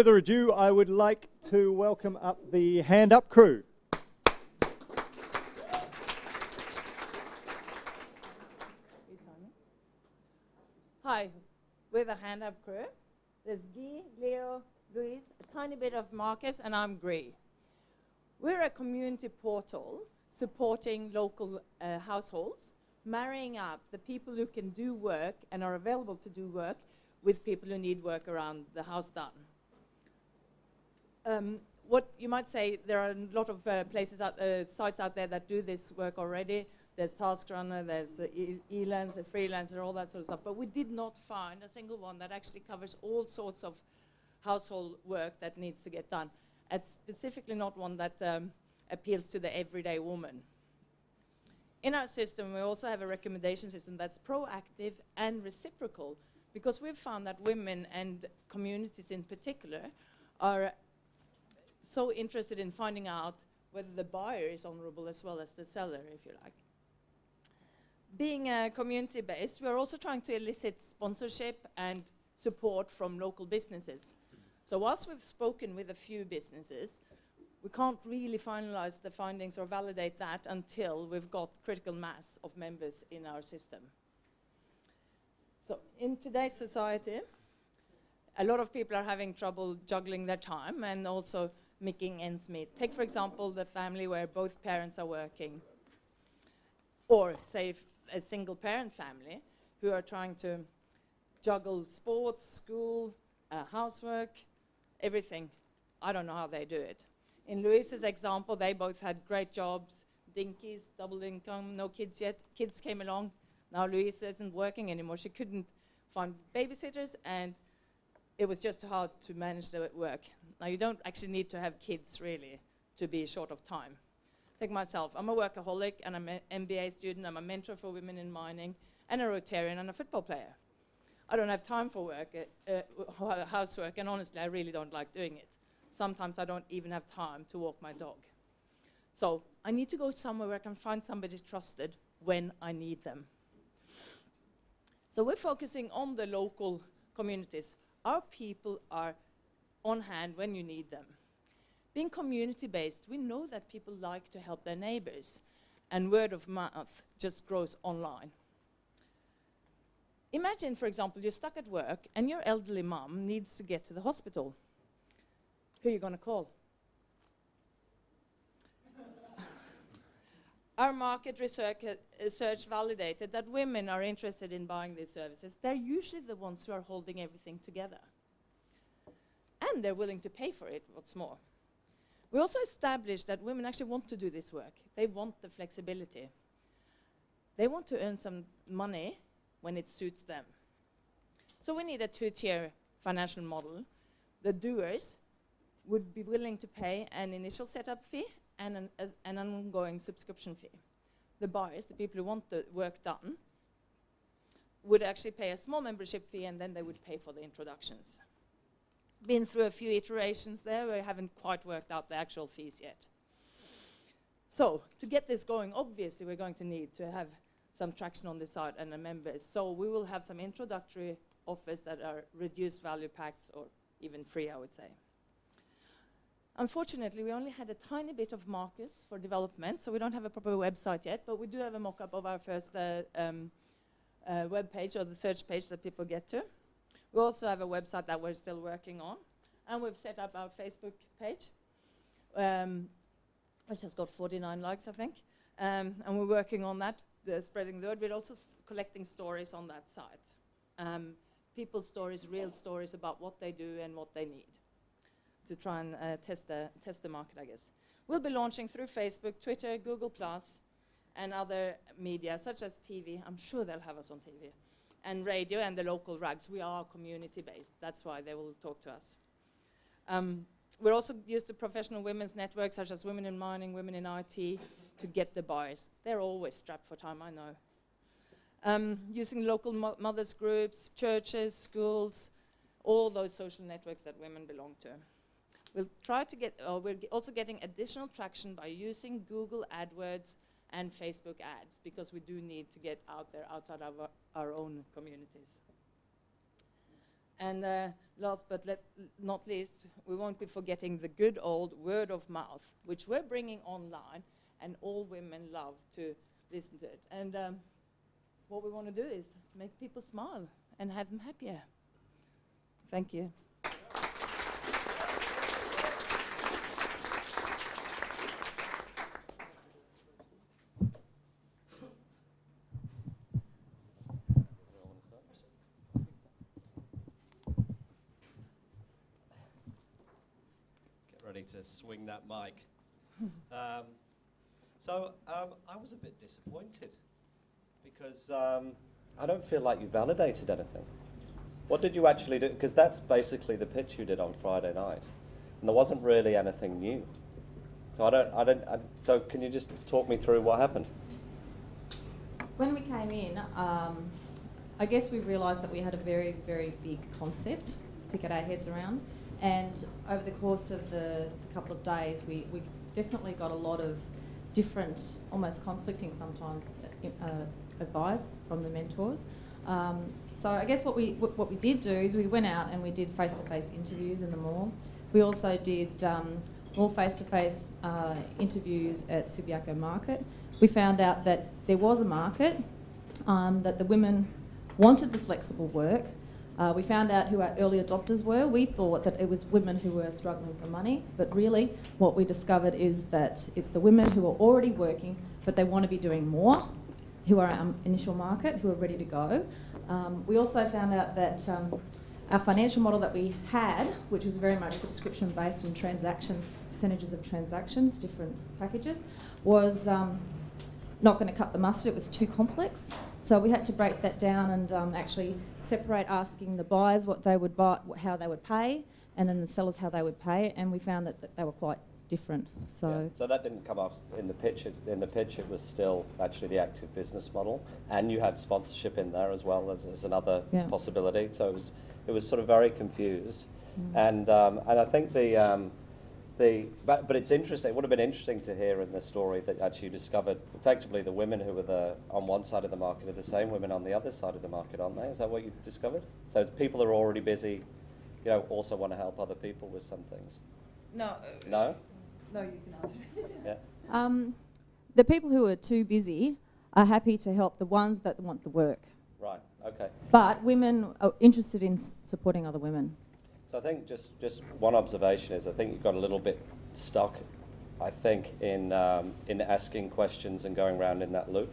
further ado, I would like to welcome up the Handup Crew. Hi, we're the Handup Crew. There's Guy, Leo, Louise, a tiny bit of Marcus, and I'm Gree. We're a community portal supporting local households, marrying up the people who can do work and are available to do work with people who need work around the house done. What you might say, there are a lot of sites out there that do this work already. There's TaskRunner, there's Elance, Freelancer, all that sort of stuff. But we did not find a single one that actually covers all sorts of household work that needs to get done. And specifically not one that appeals to the everyday woman. In our system, we also have a recommendation system that's proactive and reciprocal, because we've found that women and communities in particular are so interested in finding out whether the buyer is honorable as well as the seller, if you like. Being community-based, we're also trying to elicit sponsorship and support from local businesses. So whilst we've spoken with a few businesses, we can't really finalize the findings or validate that until we've got critical mass of members in our system. So in today's society, a lot of people are having trouble juggling their time and also making ends meet. Take, for example, the family where both parents are working. Or, say, a single-parent family who are trying to juggle sports, school, housework, everything. I don't know how they do it. In Louise's example, they both had great jobs, dinkies, double income, no kids yet. Kids came along. Now Louise isn't working anymore. She couldn't find babysitters, and it was just hard to manage the work. Now, you don't actually need to have kids, really, to be short of time. Take myself. I'm a workaholic, and I'm an MBA student. I'm a mentor for women in mining, and a Rotarian, and a football player. I don't have time for work, housework, and honestly, I really don't like doing it. Sometimes I don't even have time to walk my dog. So I need to go somewhere where I can find somebody trusted when I need them. So we're focusing on the local communities. Our people are on hand when you need them. Being community-based, we know that people like to help their neighbors, and word of mouth just grows online. Imagine, for example, you're stuck at work, and your elderly mum needs to get to the hospital. Who are you going to call? Our market research validated that women are interested in buying these services. They're usually the ones who are holding everything together. And they're willing to pay for it, what's more. We also established that women actually want to do this work. They want the flexibility. They want to earn some money when it suits them. So we need a two-tier financial model. The doers would be willing to pay an initial setup fee and an ongoing subscription fee. The buyers, the people who want the work done, would actually pay a small membership fee, and then they would pay for the introductions. Been through a few iterations there. We haven't quite worked out the actual fees yet. So to get this going, obviously we're going to need to have some traction on this side and the members. So we will have some introductory offers that are reduced value packs, or even free, I would say. Unfortunately, we only had a tiny bit of Marcus for development, so we don't have a proper website yet, but we do have a mock-up of our first web page, or the search page that people get to. We also have a website that we're still working on, and we've set up our Facebook page, which has got 49 likes, I think, and we're working on that, spreading the word. We're also collecting stories on that site. People's stories, real stories about what they do and what they need, to try and test the market, I guess. We'll be launching through Facebook, Twitter, Google+, and other media, such as TV. I'm sure they'll have us on TV. And radio and the local rags. We are community-based. That's why they will talk to us. We're also used to professional women's networks, such as Women in Mining, Women in IT, to get the buyers. They're always strapped for time, I know. Using local mothers groups, churches, schools, all those social networks that women belong to. We'll try to get, we're also getting additional traction by using Google AdWords and Facebook ads, because we do need to get out there outside of our own communities. And last but not least, we won't be forgetting the good old word of mouth, which we're bringing online, and all women love to listen to it. And what we want to do is make people smile and have them happier. Thank you. To swing that mic. I was a bit disappointed because I don't feel like you validated anything. What did you actually do? Because that's basically the pitch you did on Friday night, and there wasn't really anything new. So so can you just talk me through what happened? When we came in, I guess we realised that we had a very, very big concept to get our heads around. And over the course of the couple of days, we definitely got a lot of different, almost conflicting sometimes, advice from the mentors. So I guess what we did do is we went out and we did face-to-face interviews in the mall. We also did more face-to-face interviews at Subiaco Market. We found out that there was a market, that the women wanted the flexible work. We found out who our early adopters were. We thought that it was women who were struggling for money, but really what we discovered is that it's the women who are already working, but they want to be doing more, who are our initial market, who are ready to go. We also found out that our financial model that we had, which was very much subscription-based and percentages of transactions, different packages, was not going to cut the mustard. It was too complex. So we had to break that down and actually separate, asking the buyers what they would buy, how they would pay, and then the sellers how they would pay, and we found that they were quite different. So, yeah. So that didn't come up in the pitch. In the pitch, it was still actually the active business model, and you had sponsorship in there as well as another possibility. So it was sort of very confused, and I think but it's interesting. It would have been interesting to hear in the story that actually you discovered effectively the women who were on one side of the market are the same women on the other side of the market, aren't they? Is that what you discovered? So people are already busy, also want to help other people with some things. No. No? No, you can answer it. Yeah. The people who are too busy are happy to help the ones that want the work. Right. Okay. But women are interested in supporting other women. So I think just one observation is I think you got a little bit stuck, I think, in asking questions and going around in that loop.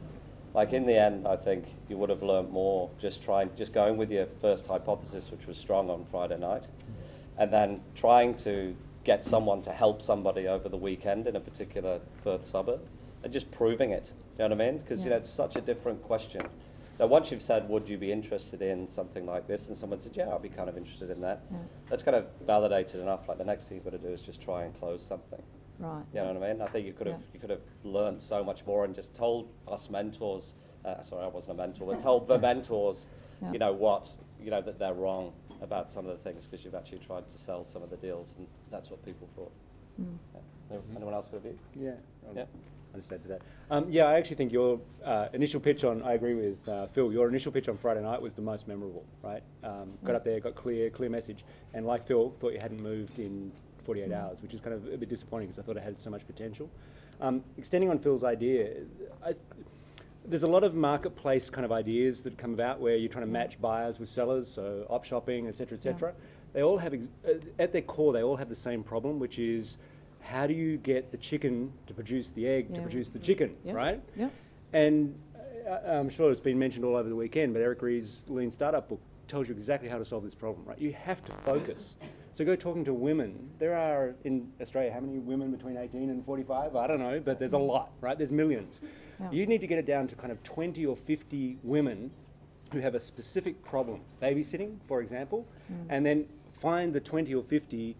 Like in the end, I think you would have learned more just going with your first hypothesis, which was strong on Friday night, and then trying to get someone to help somebody over the weekend in a particular Perth suburb, and just proving it. You know what I mean? Because it's such a different question. Now, once you've said, would you be interested in something like this, and someone said, yeah, I'll be kind of interested in that, that's kind of validated enough. Like the next thing you've got to do is just try and close something. Right. You know what I mean? I think you could have learned so much more and just told us mentors, sorry, I wasn't a mentor, but told the mentors, that they're wrong about some of the things because you've actually tried to sell some of the deals, and that's what people thought. Yeah. Anyone else got a view? Yeah. Yeah. I just add to that. I actually think your initial pitch I agree with Phil, your initial pitch on Friday night was the most memorable, right? Got up there, got clear message, and like Phil, thought you hadn't moved in 48 hours, which is kind of a bit disappointing because I thought it had so much potential. Extending on Phil's idea, there's a lot of marketplace kind of ideas that come about where you're trying to match buyers with sellers, so op shopping, et cetera, et cetera. They all have, at their core, they all have the same problem, which is how do you get the chicken to produce the egg to produce the chicken, right? Yeah. And I'm sure it's been mentioned all over the weekend, but Eric Ree's Lean Startup book tells you exactly how to solve this problem, right? You have to focus. So go talking to women. There are, in Australia, how many women between 18 and 45? I don't know, but there's a lot, right? There's millions. Yeah. You need to get it down to kind of 20 or 50 women who have a specific problem, babysitting, for example, and then find the 20 or 50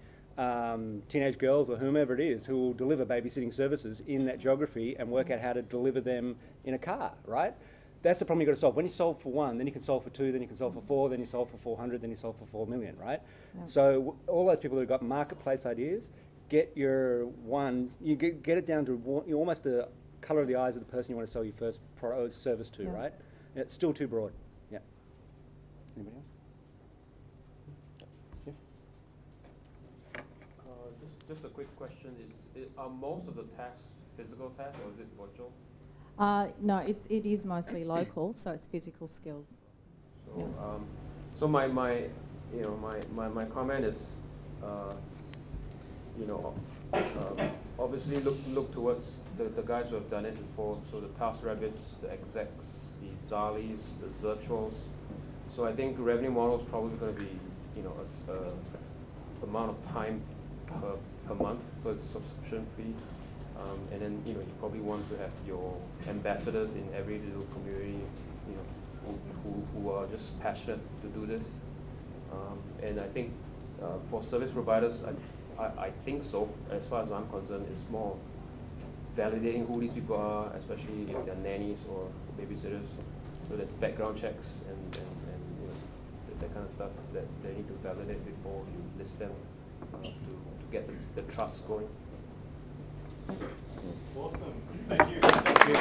teenage girls or whomever it is who will deliver babysitting services in that geography and work out how to deliver them in a car, right? That's the problem you've got to solve. When you solve for one, then you can solve for two, then you can solve for four, then you solve for 400, then you solve for 4 million, right? Yeah. So all those people who've got marketplace ideas, get your one, you get it down to almost the colour of the eyes of the person you want to sell your first service to, right? It's still too broad. Yeah. Anybody else? Just a quick question: are most of the tests physical tests, or is it virtual? No, it is mostly local, so it's physical skills. So, Yeah. so my comment is, obviously look towards the guys who have done it before. So the Task Rabbits, the Execs, the Zalis, the Zirtuals. So I think revenue model is probably going to be, a amount of time per month, so it's a subscription fee. And then you probably want to have your ambassadors in every little community, who are just passionate to do this. And I think for service providers, I think so. As far as I'm concerned, it's more validating who these people are, especially if they're nannies or babysitters. So there's background checks and that kind of stuff that they need to validate before you list them to get the trust going. Awesome. Thank you. Thank you.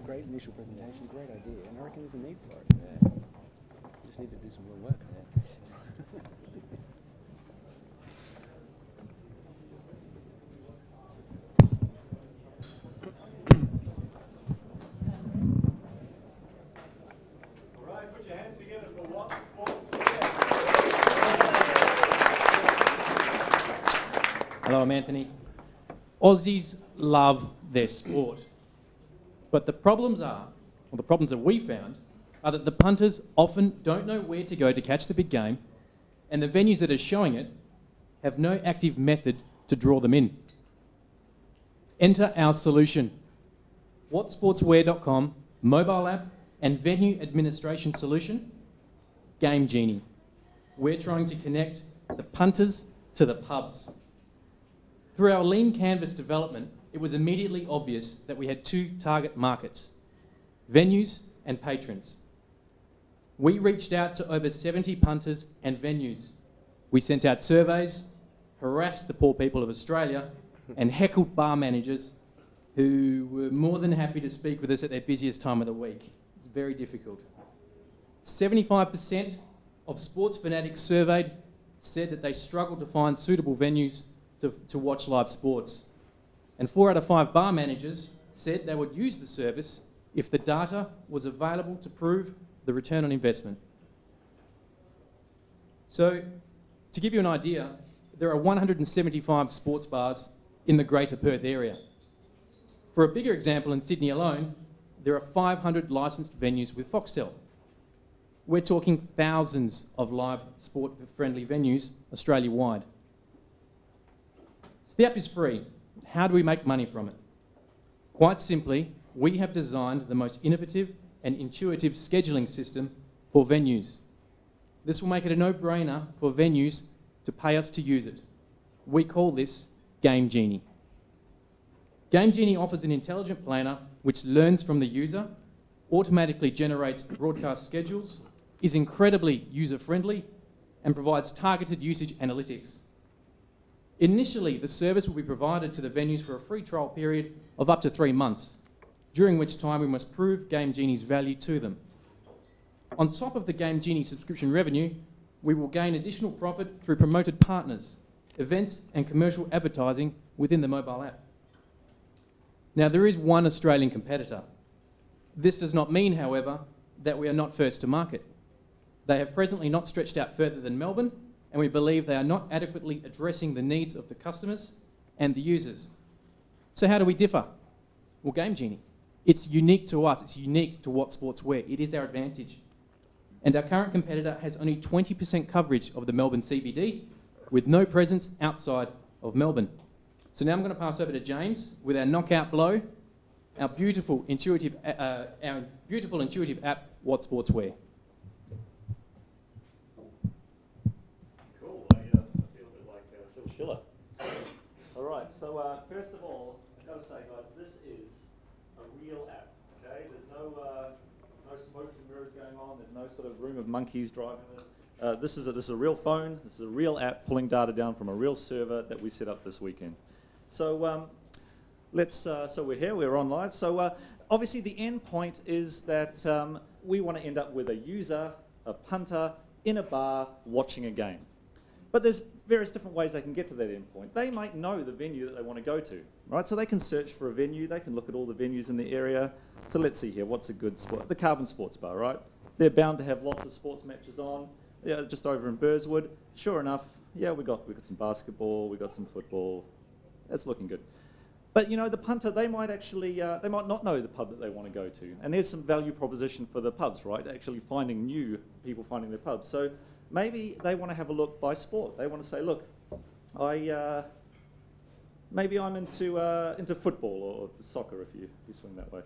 Great initial presentation, great idea, and I reckon there's a need for it. Yeah. Just need to do some real work. All right, put your hands together for What Sports Wear. Hello, I'm Anthony. Aussies love their sport. But the problems that we found, are that the punters often don't know where to go to catch the big game, and the venues that are showing it have no active method to draw them in. Enter our solution. whatsportswear.com mobile app and venue administration solution, Game Genie. We're trying to connect the punters to the pubs. Through our lean canvas development, it was immediately obvious that we had two target markets, venues and patrons. We reached out to over 70 punters and venues. We sent out surveys, harassed the poor people of Australia, and heckled bar managers who were more than happy to speak with us at their busiest time of the week. It's very difficult. 75% of sports fanatics surveyed said that they struggled to find suitable venues to watch live sports. And 4 out of 5 bar managers said they would use the service if the data was available to prove the return on investment. So, to give you an idea, there are 175 sports bars in the Greater Perth area. For a bigger example, in Sydney alone, there are 500 licensed venues with Foxtel. We're talking thousands of live sport-friendly venues Australia-wide. So the app is free. How do we make money from it? Quite simply, we have designed the most innovative and intuitive scheduling system for venues. This will make it a no-brainer for venues to pay us to use it. We call this Game Genie. Game Genie offers an intelligent planner which learns from the user, automatically generates broadcast schedules, is incredibly user-friendly, and provides targeted usage analytics. Initially, the service will be provided to the venues for a free trial period of up to 3 months, during which time we must prove Game Genie's value to them. On top of the Game Genie subscription revenue, we will gain additional profit through promoted partners, events and commercial advertising within the mobile app. Now, there is one Australian competitor. This does not mean, however, that we are not first to market. They have presently not stretched out further than Melbourne, and we believe they are not adequately addressing the needs of the customers and the users. So how do we differ? Well, Game Genie. It's unique to us. It's unique to What Sports Wear. It is our advantage. And our current competitor has only 20% coverage of the Melbourne CBD, with no presence outside of Melbourne. So now I'm going to pass over to James with our knockout blow, our beautiful intuitive app, What Sports Wear. Cool. I feel a bit like Phil Schiller. All right. So first of all, I've got to say, guys, this is a real app. Okay. There's no smoke and mirrors going on. There's no sort of room of monkeys driving this. This is a real phone. This is a real app pulling data down from a real server that we set up this weekend. So so we're here. We're on live. So obviously the end point is that we want to end up with a user, a punter, in a bar watching a game. But there's various different ways they can get to that end point. They might know the venue that they want to go to, right? So they can search for a venue. They can look at all the venues in the area. So let's see here. What's a good spot? The Carbon Sports Bar, right? They're bound to have lots of sports matches on. Yeah, just over in Burswood. Sure enough, yeah, we got some basketball, we got some football. That's looking good. But you know, the punter, they might not know the pub that they want to go to. And there's some value proposition for the pubs, right? Actually finding new people finding their pubs. So maybe they want to have a look by sport. They want to say, look, maybe I'm into football or soccer if you swing that way.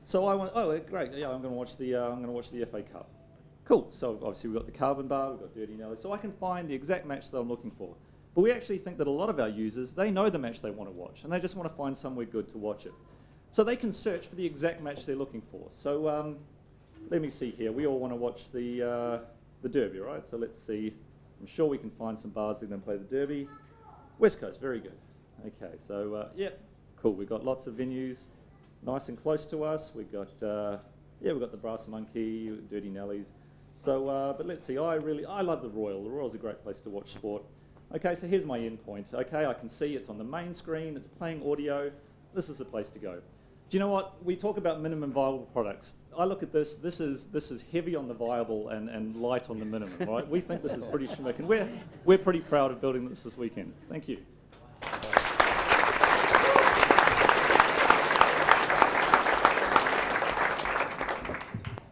So I want, oh great, yeah, I'm going to watch the FA Cup. Cool. So obviously we've got the Carbon Bar, we've got Dirty Nelly. So I can find the exact match that I'm looking for. But we actually think that a lot of our users, they know the match they want to watch, and they just want to find somewhere good to watch it. So they can search for the exact match they're looking for. So let me see here. We all want to watch the Derby, right? So let's see. I'm sure we can find some bars that are going to play the Derby. West Coast, very good. Okay, so yeah, cool. We've got lots of venues nice and close to us. We've got we've got the Brass Monkey, Dirty Nellies. So, but let's see. I love the Royal. The Royal's a great place to watch sport. Okay, so here's my endpoint. Okay, I can see it's on the main screen. It's playing audio. This is the place to go. Do you know what? We talk about minimum viable products. I look at this. This is heavy on the viable and light on the minimum, right? We think this is pretty schmick, and we're pretty proud of building this weekend. Thank you.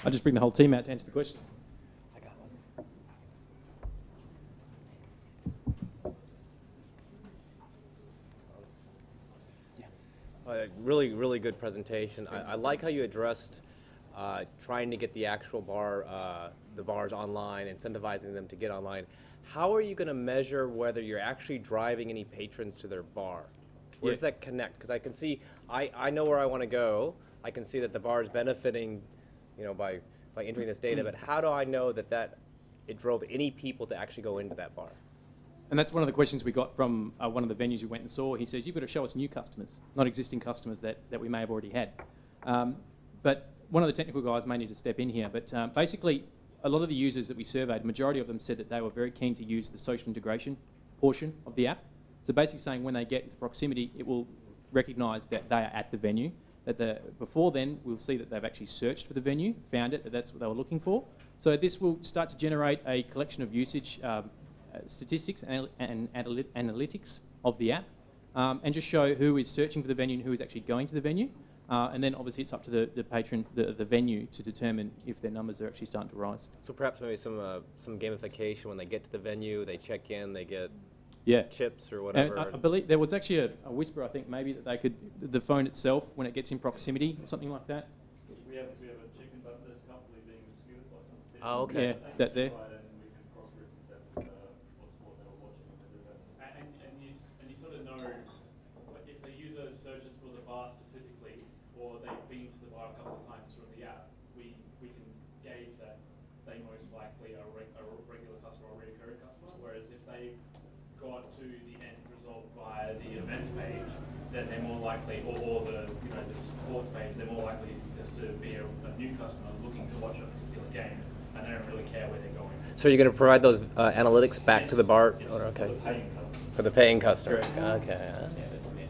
I'll just bring the whole team out to answer the questions. Really, really good presentation. I like how you addressed trying to get the actual the bars online, incentivizing them to get online. How are you going to measure whether you're actually driving any patrons to their bar? Where does that connect? Because I can see, I know where I want to go. I can see that the bar is benefiting, you know, by entering this data. But how do I know that it drove any people to actually go into that bar? And that's one of the questions we got from one of the venues we went and saw. He says, you've got to show us new customers, not existing customers that we may have already had. But one of the technical guys may need to step in here. But basically, a lot of the users that we surveyed, majority of them said that they were very keen to use the social integration portion of the app. So basically saying when they get into proximity, it will recognise that they are at the venue. Before then, we'll see that they've actually searched for the venue, found it, that that's what they were looking for. So this will start to generate a collection of usage statistics and analytics of the app, and just show who is searching for the venue and who is actually going to the venue. And then obviously it's up to the patron, the venue, to determine if their numbers are actually starting to rise. So perhaps maybe some gamification when they get to the venue, they check in, they get chips or whatever. And I believe there was actually a whisper, I think, maybe that they could, the phone itself, when it gets in proximity or something like that. We have a chicken button that's comfortably being disputed by someone. Oh, okay. Yeah, that there. And you sort of know if the user searches for the bar specifically, or they've been to the bar a couple of times through the app, we can gauge that they most likely are a regular customer or a recurring customer. Whereas if they got to the end result via the events page, then they're more likely, or the the supports page, they're more likely just to be a new customer looking to watch a particular game, and they don't really care where they're going. So you're going to provide those analytics back to the bar? Yes, Okay. for the paying customer. For the paying customer. Okay. Yeah, that's the advantage.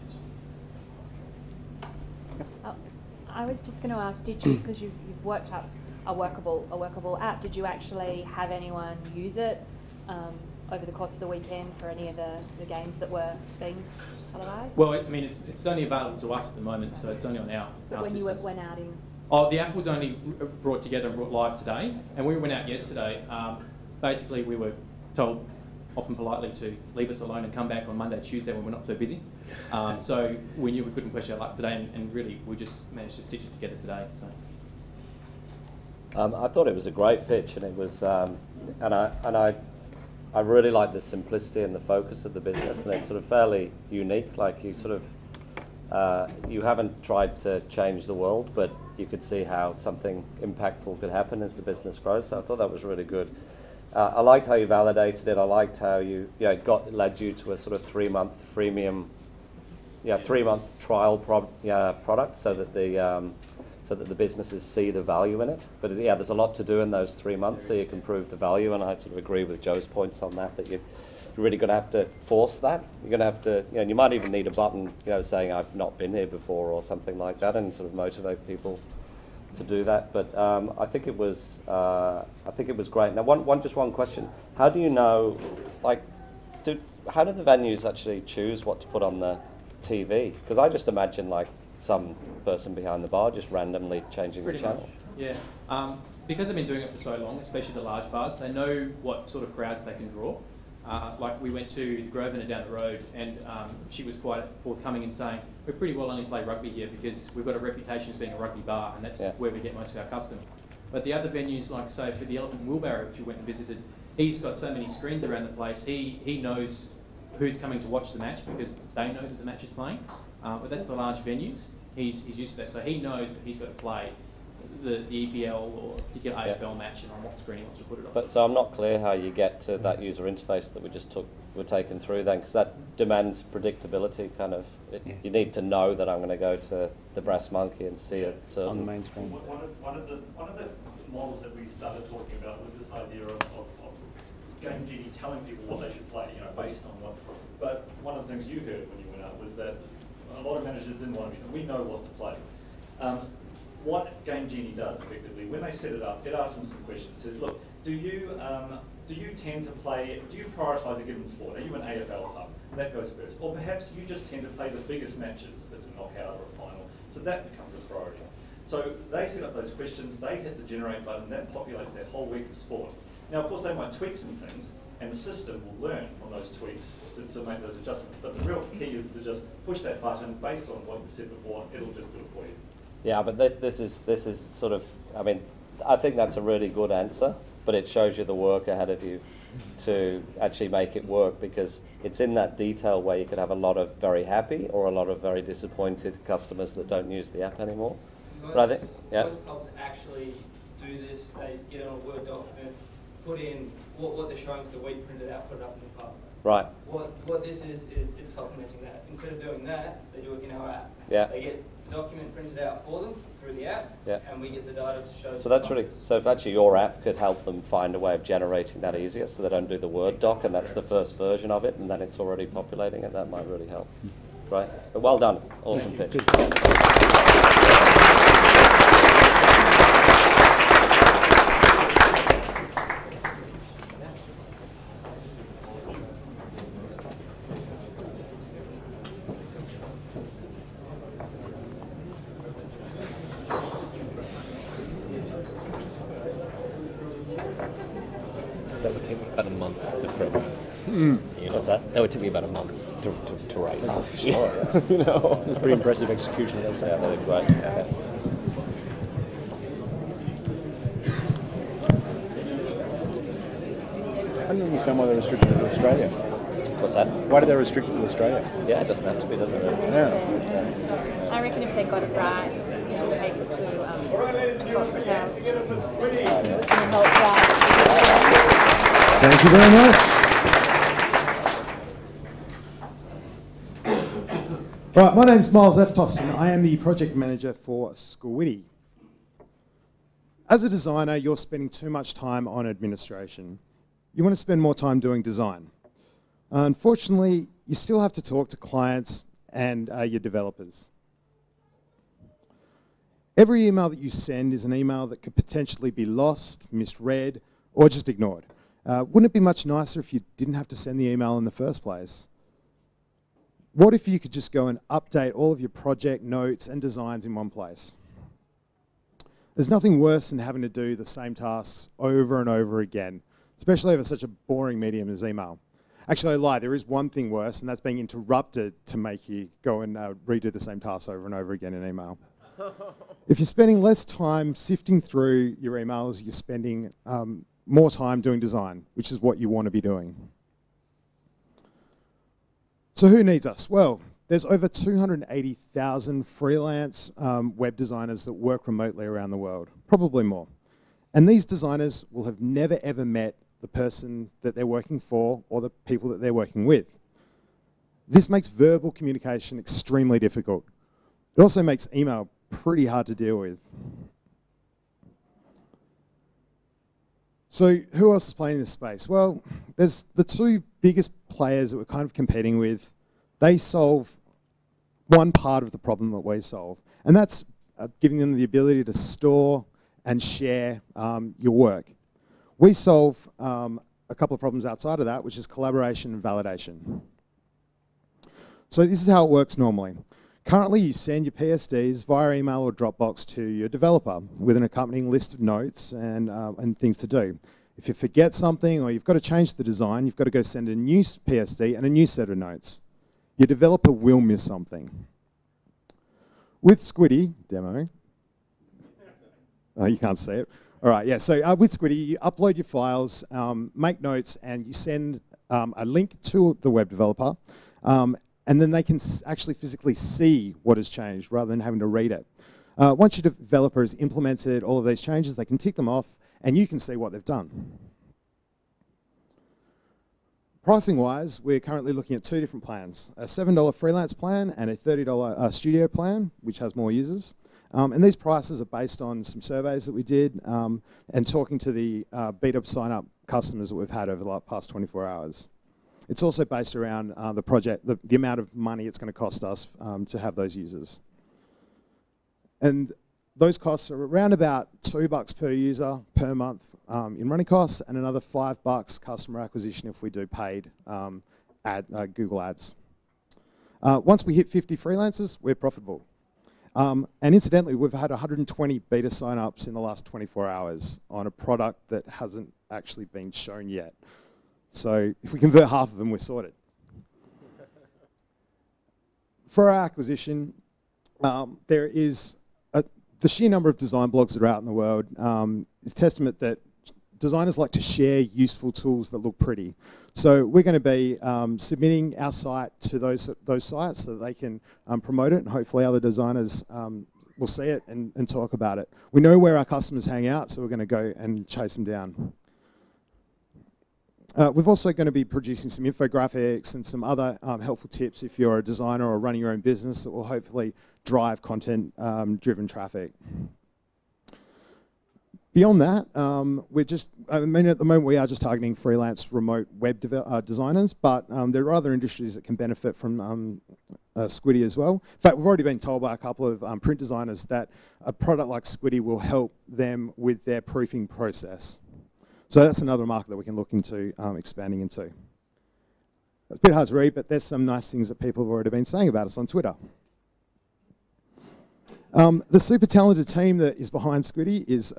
I was just going to ask, did you, because you've worked up a workable app, did you actually have anyone use it over the course of the weekend for any of the games that were being televised? Well, I mean, it's only available to us at the moment, so it's only on our But when systems. you went out in... Oh, the app was only brought together and brought live today, and we went out yesterday. Basically, we were told, often politely, to leave us alone and come back on Monday, Tuesday when we're not so busy. So we knew we couldn't push our luck today, and really we just managed to stitch it together today. So. I thought it was a great pitch, and it was, I really like the simplicity and the focus of the business, and it's sort of fairly unique. Like you sort of, you haven't tried to change the world, but you could see how something impactful could happen as the business grows. So I thought that was really good. I liked how you validated it. I liked how it led you to a sort of 3-month freemium, 3-month trial product, so that the businesses see the value in it. But yeah, there's a lot to do in those 3 months, so you can prove the value. And I sort of agree with Joe's points on that. That you're really going to have to force that. You're going to have to, and you might even need a button, saying I've not been here before or something like that, and sort of motivate people to do that. But I think it was great. Now, just one question: how do you know, how do the venues actually choose what to put on the TV? Because I just imagine some person behind the bar just randomly changing the channel. Yeah. Because they've been doing it for so long, especially the large bars, they know what sort of crowds they can draw. We went to Grosvenor down the road, and she was quite forthcoming in saying, we pretty well only play rugby here because we've got a reputation as being a rugby bar, and that's where we get most of our customers. But the other venues, like say for the Elephant and Wheelbarrow, which we went and visited, he's got so many screens around the place, he knows who's coming to watch the match because they know that the match is playing. But that's the large venues. He's used to that, so he knows that he's got to play the EPL or a particular AFL match and on what screen he wants to put it on. But so I'm not clear how you get to that user interface that we're taken through then, because that demands predictability. You need to know that I'm going to go to the Brass Monkey and see it on the main screen. One of the models that we started talking about was this idea of Game Genie telling people what they should play, based on what. But one of the things you heard when you went out was that a lot of managers didn't want to be. We know what to play. What Game Genie does effectively, when they set it up, it asks them some questions. It says, look, do you tend to play? Do you prioritise a given sport? Are you an AFL club? That goes first. Or perhaps you just tend to play the biggest matches if it's a knockout or a final. So that becomes a priority. So they set up those questions. They hit the generate button. That populates that whole week of sport. Now, of course, they might tweak some things, and the system will learn from those tweaks to make those adjustments. But the real key is to just push that button based on what you said before. It'll just do it for you. Yeah, but this is sort of, I think that's a really good answer, but it shows you the work ahead of you to actually make it work, because it's in that detail where you could have a lot of very happy or a lot of very disappointed customers that don't use the app anymore. But I think, most clubs actually do this. They get on a Word document, put in what they're showing for the week, print it out, put it up in the pub. Right. What this is it's supplementing that. Instead of doing that, they do it in our app. Yeah. They get the document printed out for them through the app, and we get the data to show. So that's really, so if actually your app could help them find a way of generating that easier, so they don't do the Word doc, and that's the first version of it, and then it's already populating it, that might really help. Right. But well done. Awesome pitch. That would take me about a month to print. What's that? That would take me about a month to write. Oh, sure. It's pretty impressive execution of that. Yeah, they're great. Yeah. I don't understand why they're restricted to Australia. What's that? Why do they restrict it to Australia? Yeah, it doesn't have to be, does it? Yeah. I reckon if they got it right, take it to Foxtel. It was going to help drive. Thank you very much. Right, my name's Miles Eftos, and I am the project manager for Squidee. As a designer, you're spending too much time on administration. You want to spend more time doing design. Unfortunately, you still have to talk to clients and your developers. Every email that you send is an email that could potentially be lost, misread, or just ignored. Wouldn't it be much nicer if you didn't have to send the email in the first place? What if you could just go and update all of your project notes and designs in one place? There's nothing worse than having to do the same tasks over and over again, especially over such a boring medium as email. Actually, I lie, there is one thing worse, and that's being interrupted to make you go and redo the same tasks over and over again in email. If you're spending less time sifting through your emails, you're spending more time doing design, which is what you want to be doing. So who needs us? Well, there's over 280,000 freelance web designers that work remotely around the world, probably more. And these designers will have never ever met the person that they're working for or the people that they're working with. This makes verbal communication extremely difficult. It also makes email pretty hard to deal with. So who else is playing in this space? Well, there's the two biggest players that we're kind of competing with. They solve one part of the problem that we solve, and that's giving them the ability to store and share your work. We solve a couple of problems outside of that, which is collaboration and validation. So this is how it works normally. Currently, you send your PSDs via email or Dropbox to your developer with an accompanying list of notes and things to do. If you forget something or you've got to change the design, you've got to go send a new PSD and a new set of notes. Your developer will miss something. With Squidee, demo, oh, you can't see it. All right, yeah, so with Squidee, you upload your files, make notes, and you send a link to the web developer, and then they can actually physically see what has changed rather than having to read it. Once your developer has implemented all of these changes, they can tick them off, and you can see what they've done. Pricing-wise, we're currently looking at two different plans, a $7 freelance plan and a $30 studio plan, which has more users. And these prices are based on some surveys that we did and talking to the beta sign-up customers that we've had over the past 24 hours. It's also based around the project, the amount of money it's going to cost us to have those users. And those costs are around about $2 per user per month in running costs, and another $5 customer acquisition if we do paid Google ads. Once we hit 50 freelancers, we're profitable. And incidentally, we've had 120 beta sign-ups in the last 24 hours on a product that hasn't actually been shown yet. So if we convert half of them, we're sorted. For our acquisition, there is the sheer number of design blogs that are out in the world is testament that designers like to share useful tools that look pretty. So we're going to be submitting our site to those sites so that they can promote it, and hopefully other designers will see it and talk about it. We know where our customers hang out, so we're going to go and chase them down. We're also going to be producing some infographics and some other helpful tips if you're a designer or running your own business that will hopefully drive content-driven traffic. Beyond that, at the moment we are just targeting freelance remote web designers, but there are other industries that can benefit from Squidee as well. In fact, we've already been told by a couple of print designers that a product like Squidee will help them with their proofing process. So that's another market that we can look into expanding into. It's a bit hard to read, but there's some nice things that people have already been saying about us on Twitter. The super talented team that is behind Squidee is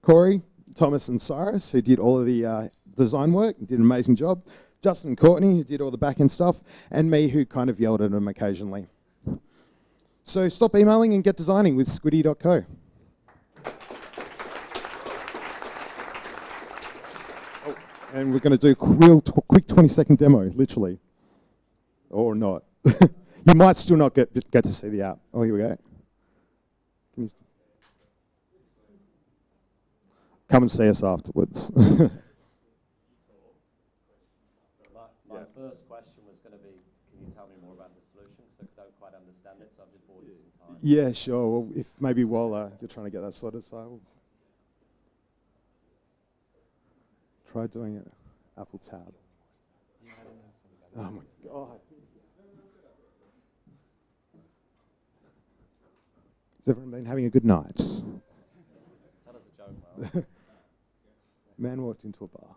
Corey, Thomas and Cyrus, who did all of the design work and did an amazing job. Justin and Courtney, who did all the back-end stuff, and me, who kind of yelled at them occasionally. So stop emailing and get designing with squidee.co. And we're going to do a real quick 20-second demo, literally. Or not. You might still not get to see the app. Oh, here we go. Come and see us afterwards. My first question was going to be, can you tell me more about the solution? Because I don't quite understand it, so I've just bought you some time. Yeah, sure. Well, if maybe while you're trying to get that sorted, so I'll try doing it. Apple tab. Oh my God. Has everyone been having a good night? Tell us a joke, Mark. Man walked into a bar.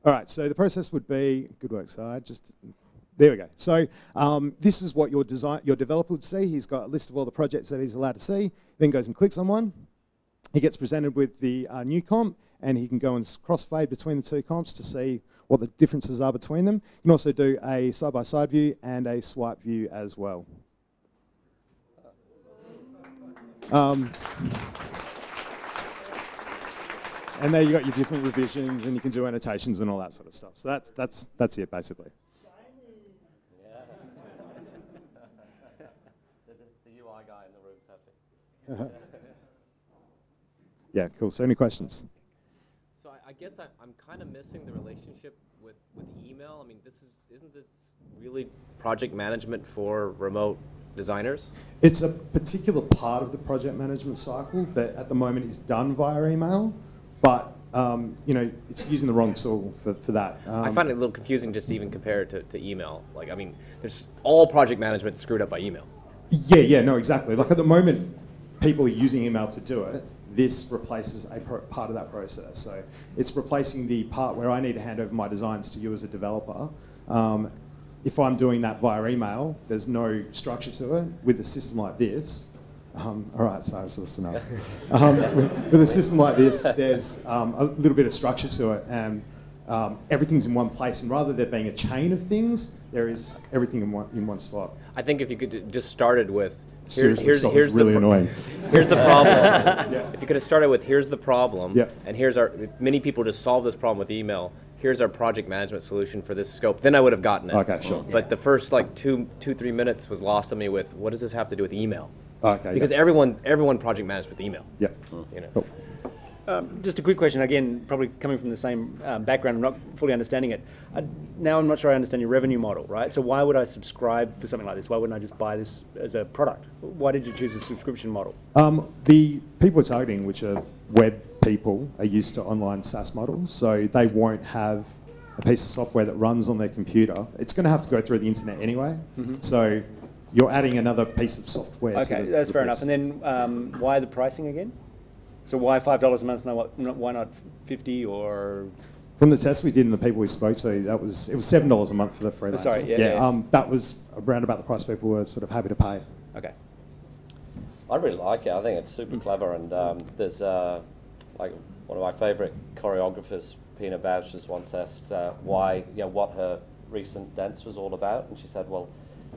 All right, so the process would be, good work, Si, there we go. So this is what your developer would see. He's got a list of all the projects that he's allowed to see, then goes and clicks on one. He gets presented with the new comp, and he can go and crossfade between the two comps to see what the differences are between them. You can also do a side-by-side view and a swipe view as well. And there you got your different revisions, and you can do annotations and all that sort of stuff. So that's it basically. Yeah. the UI guy in the room's happy. Yeah, cool. So any questions? So I guess I'm kind of missing the relationship with email. I mean, isn't this really project management for remote designers? It's a particular part of the project management cycle that at the moment is done via email, but you know, it's using the wrong tool for that. I find it a little confusing just to even compare it to email. Like, I mean, there's all project management screwed up by email. Yeah, no, exactly. Like at the moment, people are using email to do it. This replaces a part of that process. So it's replacing the part where I need to hand over my designs to you as a developer. If I'm doing that via email, there's no structure to it. With a system like this, all right, so listen up. With a system like this, there's a little bit of structure to it, and everything's in one place. And rather than there being a chain of things, there is everything in one spot. I think if you could just started with here's really annoying. Here's the problem. Yeah. If you could have started with here's the problem, yeah. And here's many people just solve this problem with email. Here's our project management solution for this scope. Then I would have gotten it. Okay, sure. But the first like 2-3 minutes was lost on me with what does this have to do with email? Okay. Because everyone project manages with email. Yeah. You know. Cool. Just a quick question, again, probably coming from the same background, I'm not fully understanding it. Now I'm not sure I understand your revenue model, right? So why would I subscribe for something like this? Why wouldn't I just buy this as a product? Why did you choose a subscription model? The people we're targeting, which are web people, are used to online SaaS models, so they won't have a piece of software that runs on their computer. It's going to have to go through the internet anyway, so you're adding another piece of software. Okay, that's fair enough. And then why the pricing again? So why $5 a month? Why not 50 or? From the test we did and the people we spoke to, it was $7 a month for the freelancer. Sorry, yeah. That was around about the price people were sort of happy to pay. Okay. I really like it. I think it's super clever, and there's like one of my favourite choreographers, Pina Bausch, once asked what her recent dance was all about, and she said, well,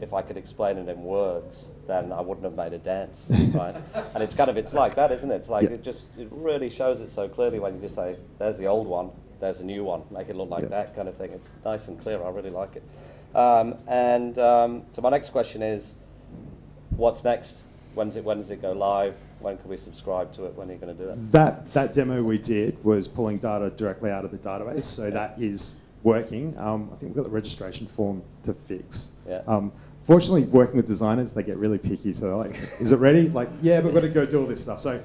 if I could explain it in words, then I wouldn't have made a dance, right? And it's like that, isn't it? It's like it really shows it so clearly when you just say, there's the old one, there's a new one, make it look like that kind of thing. It's nice and clear. I really like it. So my next question is, what's next? When does it go live? When can we subscribe to it? When are you going to do it? That demo we did was pulling data directly out of the database, so that is working. I think we've got the registration form to fix. Yeah. Fortunately, working with designers, they get really picky. So they're like, is it ready? Like, yeah, but we've got to go do all this stuff. So,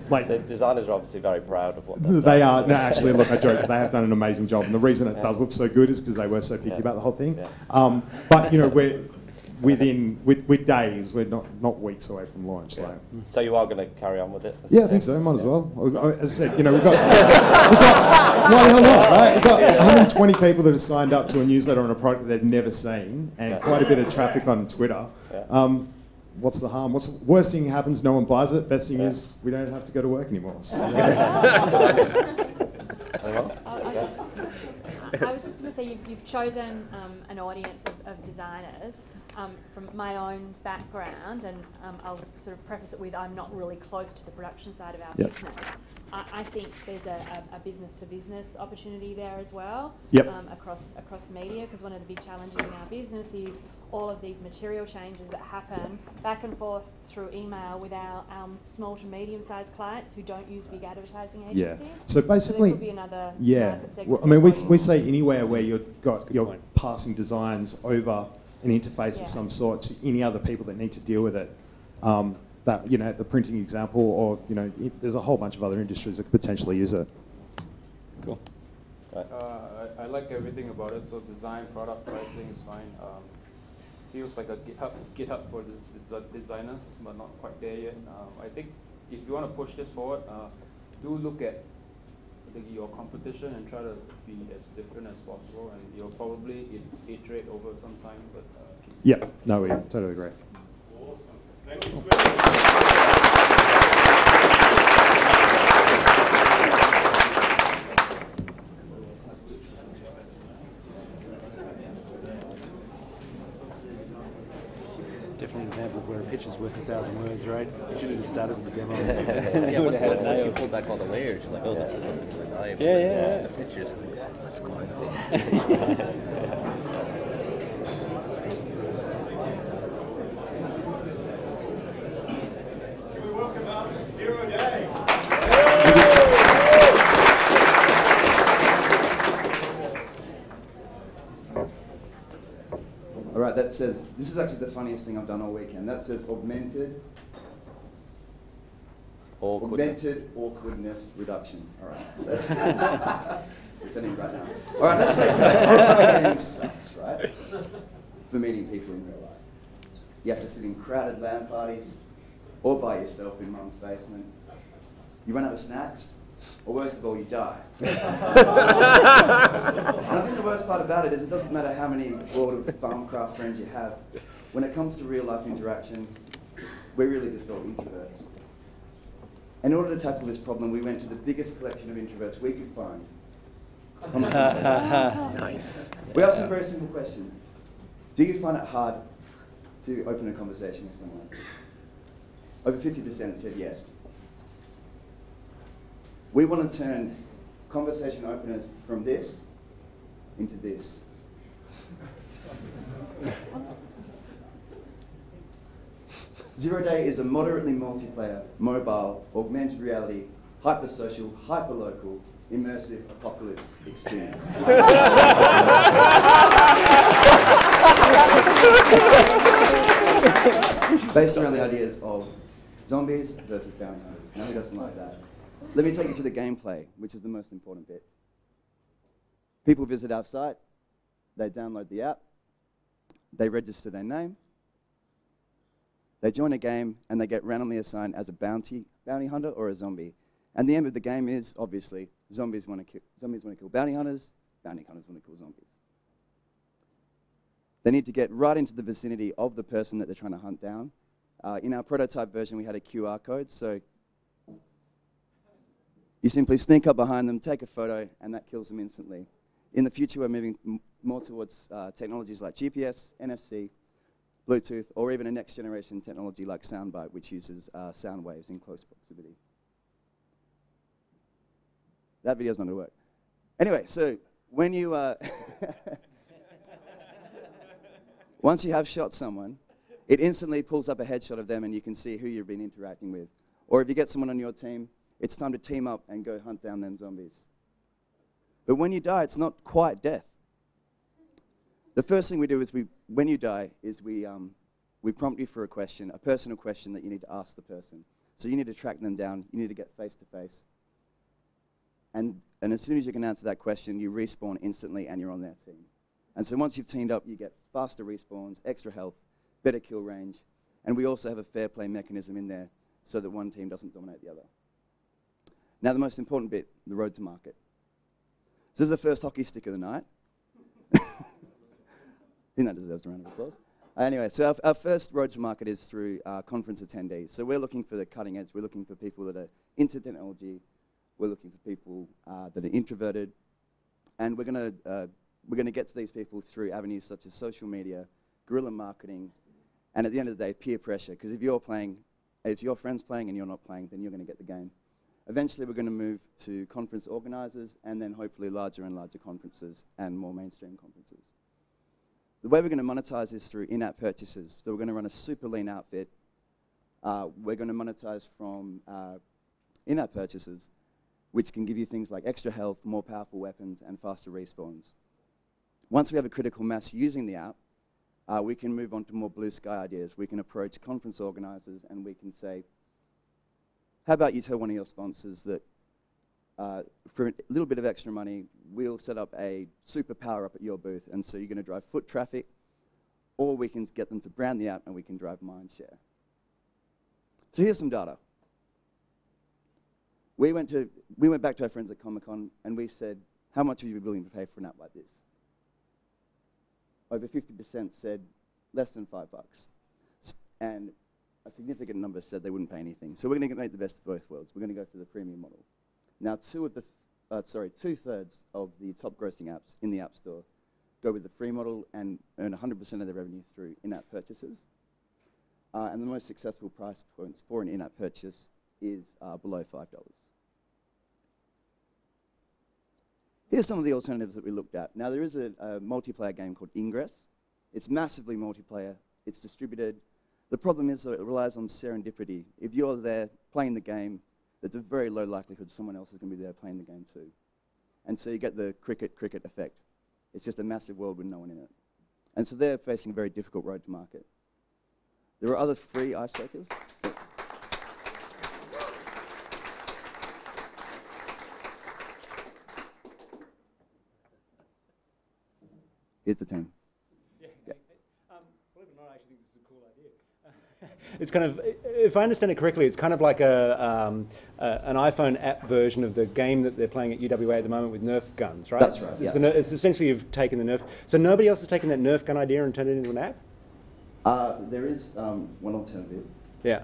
like the designers are obviously very proud of what they've done. They are. No, actually, look, I joke. They have done an amazing job, and the reason it does look so good is because they were so picky about the whole thing. Yeah. But you know, we're with days, we're not weeks away from launch. Yeah. So you are going to carry on with it? Yeah, I think so. Might as well. As I said, you know, we've got why the hell not, right? We've got 120 people that have signed up to a newsletter on a product that they've never seen, and quite a bit of traffic on Twitter. Yeah. What's the harm? What's the worst thing happens? No one buys it. Best thing is we don't have to go to work anymore. So. I was just going to say you've chosen an audience of designers. From my own background, and I'll sort of preface it with I'm not really close to the production side of our business. I think there's a business-to-business opportunity there as well across media, because one of the big challenges in our business is all of these material changes that happen back and forth through email with our small to medium-sized clients who don't use big advertising agencies. Yeah. So basically, there could be another market segment. Well, I mean, we say anywhere where you're passing designs over an interface of some sort to any other people that need to deal with it. That, you know, the printing example, or, you know, there's a whole bunch of other industries that could potentially use it. Cool. I like everything about it. So design, product, pricing is fine. Feels like a GitHub for designers, but not quite there yet. I think if you want to push this forward, do look at your competition and try to be as different as possible, and you'll probably iterate over some time. But yeah, no, we totally agree. Awesome. Thank you, Squidee. Definitely an example of where a picture's worth 1,000 words, right? You should have just started with the demo. Yeah, once you pull back all the layers, you're like, oh, this is something really valuable. Yeah. The pictures, what's going on? Can we welcome up 0 Day? that says, this is actually the funniest thing I've done all weekend, that says augmented awkwardness reduction. All right. Pretending right now. All right, let's face it, online gaming sucks, right? For meeting people in real life. You have to sit in crowded LAN parties, or by yourself in mum's basement. You run out of snacks, or worst of all, you die. And I think the worst part about it is it doesn't matter how many World of Farmcraft friends you have. When it comes to real life interaction, we're really just all introverts. In order to tackle this problem, we went to the biggest collection of introverts we could find. Nice. We asked a very simple question. Do you find it hard to open a conversation with someone? Over 50% said yes. We want to turn conversation openers from this into this. Zero Day is a moderately multiplayer, mobile, augmented reality, hyper-social, hyper-local, immersive apocalypse experience. Based around the ideas of zombies versus bounty hunters. Now, who doesn't like that? Let me take you to the gameplay, which is the most important bit. People visit our site, they download the app, they register their name, they join a game, and they get randomly assigned as a bounty hunter or a zombie. And the aim of the game is, obviously, zombies want to kill bounty hunters want to kill zombies. They need to get right into the vicinity of the person that they're trying to hunt down. In our prototype version, we had a QR code, so you simply sneak up behind them, take a photo, and that kills them instantly. In the future, we're moving more towards technologies like GPS, NFC, Bluetooth, or even a next generation technology like Soundbite, which uses sound waves in close proximity. That video's not going to work. Anyway, so when you, once you have shot someone, it instantly pulls up a headshot of them and you can see who you've been interacting with. Or if you get someone on your team, it's time to team up and go hunt down them zombies. But when you die, it's not quite death. The first thing we do is when you die, is we prompt you for a question, a personal question that you need to ask the person. So you need to track them down, you need to get face to face. And as soon as you can answer that question, you respawn instantly and you're on their team. And so once you've teamed up, you get faster respawns, extra health, better kill range, and we also have a fair play mechanism in there so that one team doesn't dominate the other. Now the most important bit, the road to market. So this is the first hockey stick of the night. I think that deserves a round of applause. Anyway, so our first road to market is through conference attendees. So we're looking for the cutting edge, we're looking for people that are into technology, we're looking for people that are introverted, and we're going to get to these people through avenues such as social media, guerrilla marketing, and at the end of the day, peer pressure. Because if your friend's playing and you're not playing, then you're going to get the game. Eventually, we're going to move to conference organizers, and then hopefully larger and larger conferences and more mainstream conferences. The way we're going to monetize is through in-app purchases. So we're going to run a super lean outfit. We're going to monetize from in-app purchases, which can give you things like extra health, more powerful weapons, and faster respawns. Once we have a critical mass using the app, we can move on to more blue sky ideas. We can approach conference organizers and we can say, how about you tell one of your sponsors that for a little bit of extra money, we'll set up a super power up at your booth, and so you're going to drive foot traffic, or we can get them to brand the app and we can drive mind share. So here's some data. We went back to our friends at Comic-Con and we said, how much would you be willing to pay for an app like this? Over 50% said less than $5. And a significant number said they wouldn't pay anything. So we're going to make the best of both worlds. We're going to go for the freemium model. Now, two-thirds of the top grossing apps in the App Store go with the free model and earn 100% of their revenue through in-app purchases. And the most successful price points for an in-app purchase is below $5. Here's some of the alternatives that we looked at. Now, there is a multiplayer game called Ingress. It's massively multiplayer. It's distributed. The problem is that it relies on serendipity. If you're there playing the game, there's a very low likelihood someone else is going to be there playing the game too. And so you get the cricket effect. It's just a massive world with no one in it. And so they're facing a very difficult road to market. There are other free icebreakers. Here's the 10. Believe it or not, I actually think this is a cool idea. It's kind of, if I understand it correctly, it's kind of like an iPhone app version of the game that they're playing at UWA at the moment with Nerf guns, right? That's right. It's, it's essentially you've taken the Nerf. So nobody else has taken that Nerf gun idea and turned it into an app? There is one alternative. Yeah.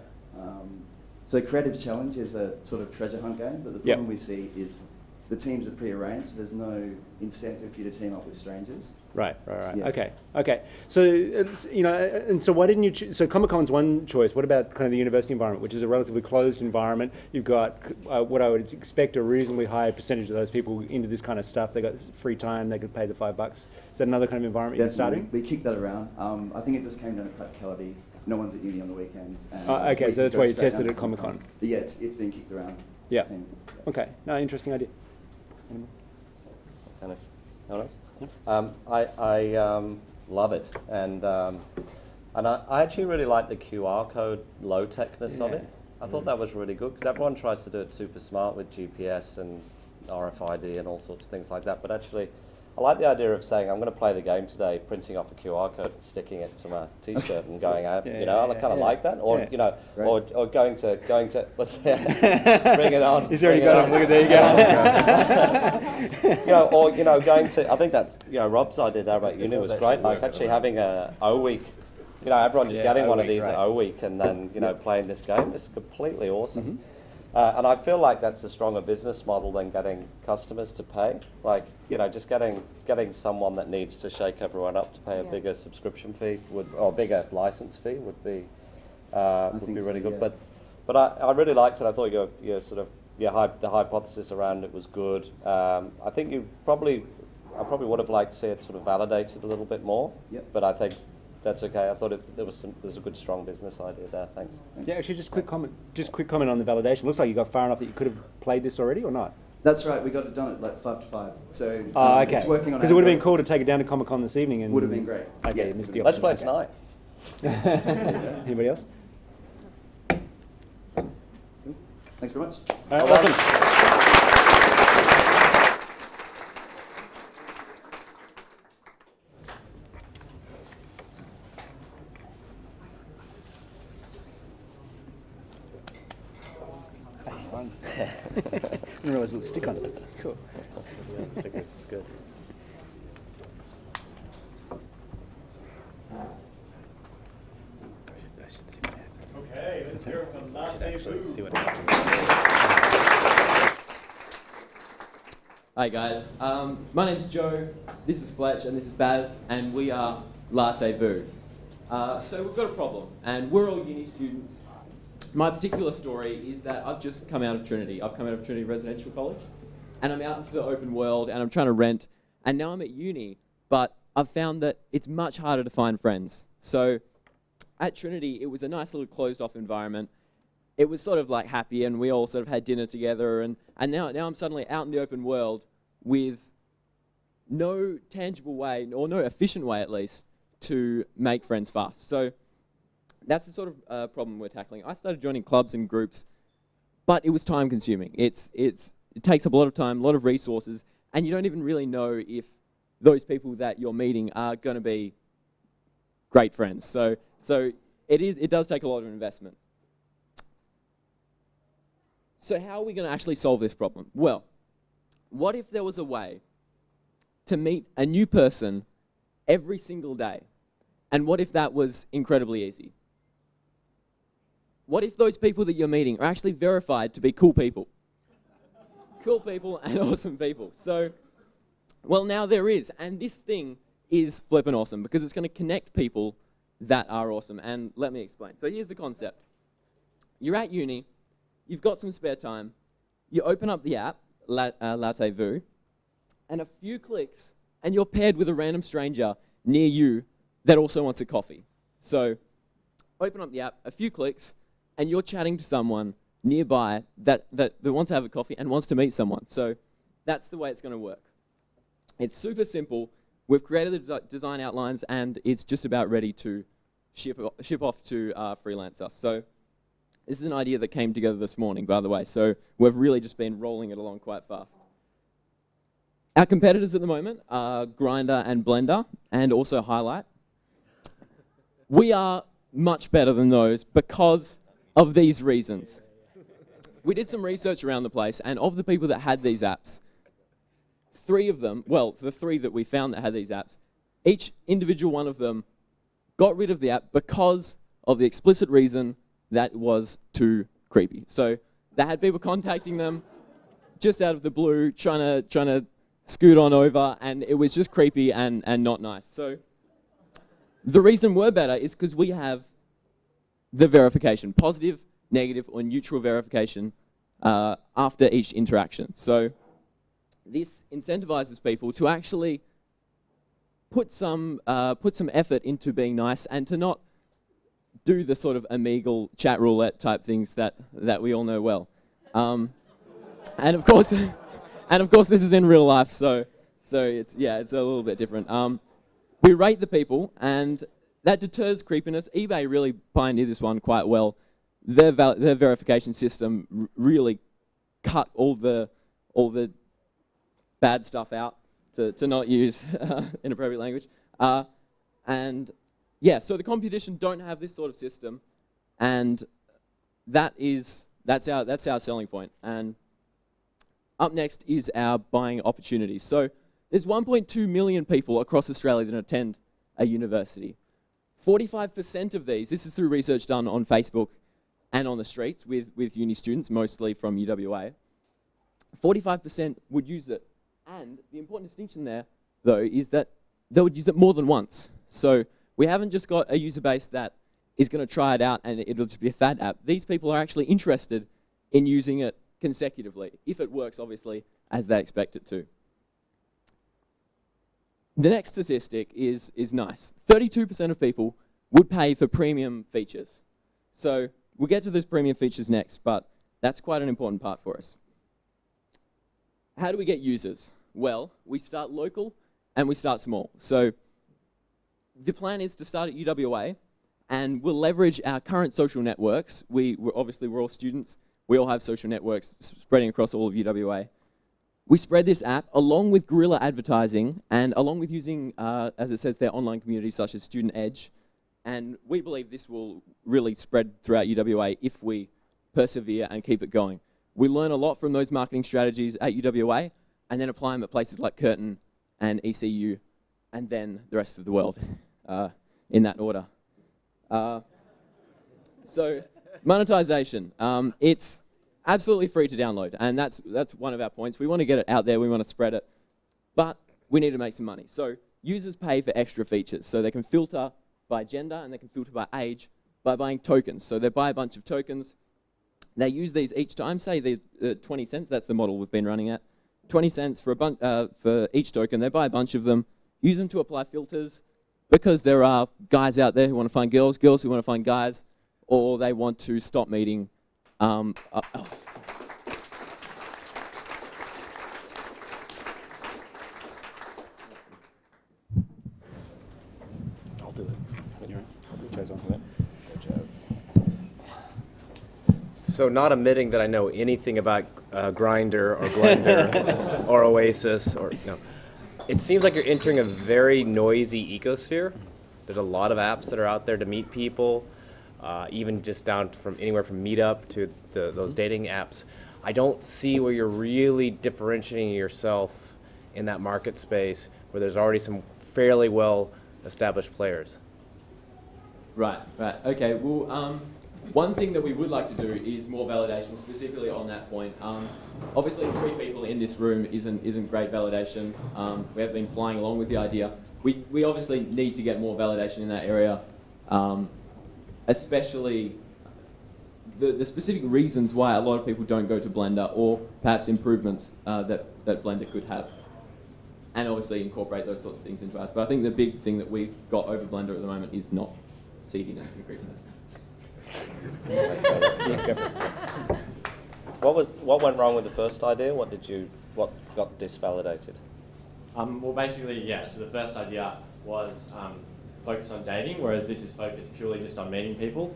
So Creative Challenge is a sort of treasure hunt game, but the problem we see is the teams are pre-arranged. There's no incentive for you to team up with strangers. Right. Yeah. Okay. So, you know, and so why didn't you so Comic-Con's one choice. What about kind of the university environment, which is a relatively closed environment? You've got what I would expect a reasonably high percentage of those people into this kind of stuff. They got free time, they could pay the $5. Is that another kind of environment you're starting? We kicked that around. I think it just came down to practicality. No one's at uni on the weekends. And okay, so that's why you tested it at Comic-Con. But yeah, it's been kicked around. Yeah. Okay. No, interesting idea. Kind of, no I love it, and I actually really like the QR code low techness of it. I thought that was really good because everyone tries to do it super smart with GPS and RFID and all sorts of things like that. But actually, I like the idea of saying I'm going to play the game today, printing off a QR code and sticking it to my T-shirt and going out. You know, I kind of like that. Or you know, or going to what's that? Bring it on. He's already got it. Look at there you go. You know, or you know, going to. I think that Rob's idea there about uni was great. Like actually having a O week. You know, everyone just getting one of these at O week and then playing this game is completely awesome. And I feel like that's a stronger business model than getting customers to pay. Like, just getting someone that needs to shake everyone up to pay a bigger subscription fee or bigger license fee would be really good. But I really liked it. I thought your sort of the hypothesis around it was good. I think I probably would have liked to see it sort of validated a little bit more. But I think that's okay. I thought there's a good, strong business idea there. Thanks. Yeah, actually, just quick comment on the validation. Looks like you got far enough that you could have played this already, or not? That's right. We got it done at like 5 to 5. So okay. It's working on. Because it would have been cool to take it down to Comic-Con this evening. And would have been great. Okay, missed the Let's play tonight. Anybody else? Thanks very much. All right, awesome. I didn't realize it would stick on it. Cool. Stickers, it's good. Okay, let's hear it from Latte Vous. Hi guys, my name's Joe, this is Fletch, and this is Baz, and we are Latte Vous. So we've got a problem, and we're all uni students. My particular story is that I've just come out of Trinity. I've come out of Trinity Residential College, and I'm out into the open world, and I'm trying to rent, and now I'm at uni, but I've found that it's much harder to find friends. So at Trinity, it was a nice little closed-off environment. It was sort of like happy, and we all sort of had dinner together, and now I'm suddenly out in the open world with no tangible way, or no efficient way at least, to make friends fast. So that's the sort of problem we're tackling. I started joining clubs and groups, but it was time consuming. It takes up a lot of time, a lot of resources, and you don't even really know if those people that you're meeting are going to be great friends. So it does take a lot of investment. So how are we going to actually solve this problem? Well, what if there was a way to meet a new person every single day? And what if that was incredibly easy? What if those people that you're meeting are actually verified to be cool people? Cool people and awesome people. So, well, now there is. And this thing is flippin' awesome because it's going to connect people that are awesome. And let me explain. So here's the concept. You're at uni. You've got some spare time. You open up the app, Latte Vous, and a few clicks, and you're paired with a random stranger near you that also wants a coffee. So open up the app, a few clicks, and you're chatting to someone nearby that wants to have a coffee and wants to meet someone. So that's the way it's going to work. It's super simple. we've created the design outlines, and it's just about ready to ship off to Freelancer. So this is an idea that came together this morning, by the way. So we've really just been rolling it along quite fast. Our competitors at the moment are Grindr and Blender, and also Highlight. We are much better than those because of these reasons. We did some research around the place, and of the people that had these apps, 3 of them, well, the 3 that we found that had these apps, each individual one of them got rid of the app because of the explicit reason that it was too creepy. So they had people contacting them just out of the blue, trying to scoot on over, and it was just creepy and not nice. So the reason we're better is because we have the verification, positive, negative, or neutral verification after each interaction. So this incentivizes people to actually put some effort into being nice and to not do the sort of Omegle chat roulette type things that we all know well. And of course, this is in real life, so it's a little bit different. We rate the people, and that deters creepiness. eBay really pioneered this one quite well. Their verification system really cut all the bad stuff out, to not use inappropriate language. And yeah, so the competition don't have this sort of system, and that's our selling point. And up next is our buying opportunities. So there's 1.2 million people across Australia that attend a university. 45% of these, this is through research done on Facebook and on the streets with uni students, mostly from UWA, 45% would use it. And the important distinction there, though, is that they would use it more than once. So we haven't just got a user base that is going to try it out and it'll just be a fad app. These people are actually interested in using it consecutively, if it works, obviously, as they expect it to. The next statistic is nice. 32% of people would pay for premium features. So we'll get to those premium features next, but that's quite an important part for us. How do we get users? Well, we start local and we start small. So the plan is to start at UWA, and we'll leverage our current social networks. We're all students. We all have social networks spreading across all of UWA. We spread this app along with guerrilla advertising and along with using, as it says, their online communities such as Student Edge. And we believe this will really spread throughout UWA if we persevere and keep it going. We learn a lot from those marketing strategies at UWA and then apply them at places like Curtin and ECU and then the rest of the world in that order. So monetization, it's absolutely free to download, and that's one of our points. We want to get it out there, we want to spread it, but we need to make some money. So users pay for extra features, so they can filter by gender and they can filter by age by buying tokens. So they buy a bunch of tokens, they use these each time, say they're 20 cents, that's the model we've been running at, 20 cents for each token, they buy a bunch of them, use them to apply filters, because there are guys out there who want to find girls, girls who want to find guys, or they want to stop meeting. I'll do it. When you're in. I'll do Joe's on for that. So not admitting that I know anything about Grindr or Blender or Oasis or no. It seems like you're entering a very noisy ecosphere. There's a lot of apps that are out there to meet people, even just down from anywhere from Meetup to those dating apps. I don't see where you're really differentiating yourself in that market space where there's already some fairly well established players. Right. Okay, well, one thing that we would like to do is more validation, specifically on that point. Obviously, 3 people in this room isn't great validation. We have been flying along with the idea. We obviously need to get more validation in that area, especially the specific reasons why a lot of people don't go to Blender, or perhaps improvements that Blender could have. And obviously incorporate those sorts of things into us. But I think the big thing that we've got over Blender at the moment is not seediness and creepiness. What went wrong with the first idea? What got disvalidated? Well, basically, yeah. So the first idea was focus on dating, whereas this is focused purely just on meeting people.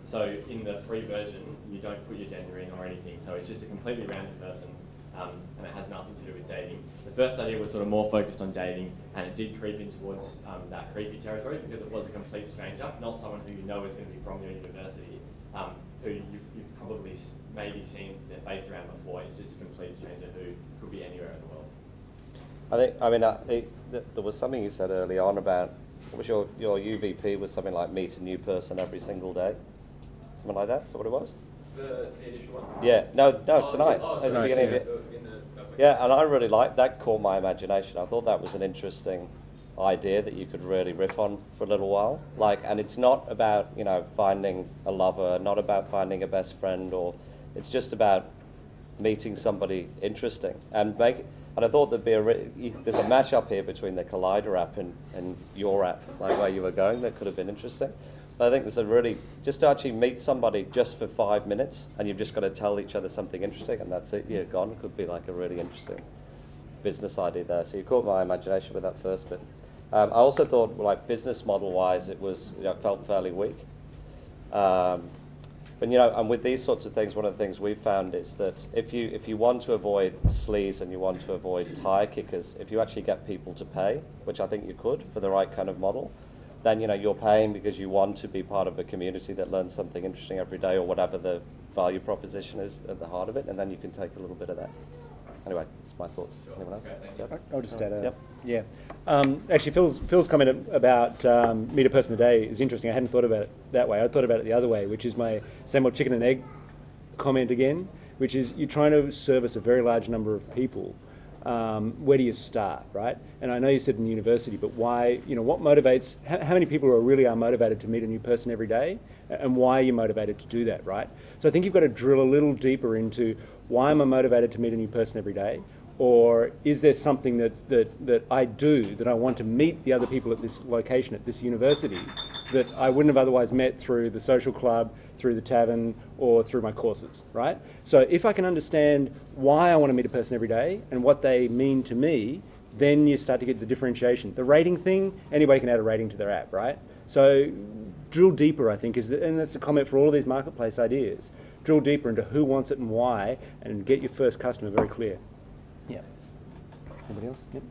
So in the free version, you don't put your gender in or anything. So it's just a completely random person, and it has nothing to do with dating. The first idea was sort of more focused on dating, and it did creep in towards that creepy territory because it was a complete stranger, not someone who you know is going to be from your university, who you've probably maybe seen their face around before. It's just a complete stranger who could be anywhere in the world. There was something you said early on about, what was your UVP was something like meet a new person every single day? Something like that? Is that what it was? The initial one? Yeah, no, tonight. At the beginning of it. Yeah. Yeah, and I really liked that, caught my imagination. I thought that was an interesting idea that you could really riff on for a little while. And it's not about, finding a lover, not about finding a best friend, or it's just about meeting somebody interesting and and I thought there's a mashup here between the Collider app and your app, like where you were going, that could have been interesting. But I think there's just to actually meet somebody just for 5 minutes, and you've just got to tell each other something interesting, and that's it, you're gone. Could be like a really interesting business idea there. So you caught my imagination with that first bit. I also thought, like, business model-wise, it was, felt fairly weak. But and with these sorts of things, one of the things we've found is that if you want to avoid sleaze and you want to avoid tire kickers, if you actually get people to pay, which I think you could for the right kind of model, then you're paying because you want to be part of a community that learns something interesting every day, or whatever the value proposition is at the heart of it, and then you can take a little bit of that. Anyway, that's my thoughts. Anyone else? Yep. I'll just add Yep. Yeah. Actually, Phil's comment about meet a person a day is interesting. I hadn't thought about it that way. I thought about it the other way, which is my same old chicken and egg comment again, which is you're trying to service a very large number of people. Where do you start, right? And I know you said in university, but why, what motivates, how many people really are motivated to meet a new person every day, and why are you motivated to do that, right? So I think you've got to drill a little deeper into why am I motivated to meet a new person every day? Or is there something that I do, that I want to meet the other people at this location, at this university, that I wouldn't have otherwise met through the social club, through the tavern, or through my courses, right? So if I can understand why I want to meet a person every day and what they mean to me, then you start to get the differentiation. The rating thing, anybody can add a rating to their app, right? So drill deeper, I think, and that's a comment for all of these marketplace ideas. Drill deeper into who wants it and why, and get your first customer very clear. Yeah. Anybody else? Yep.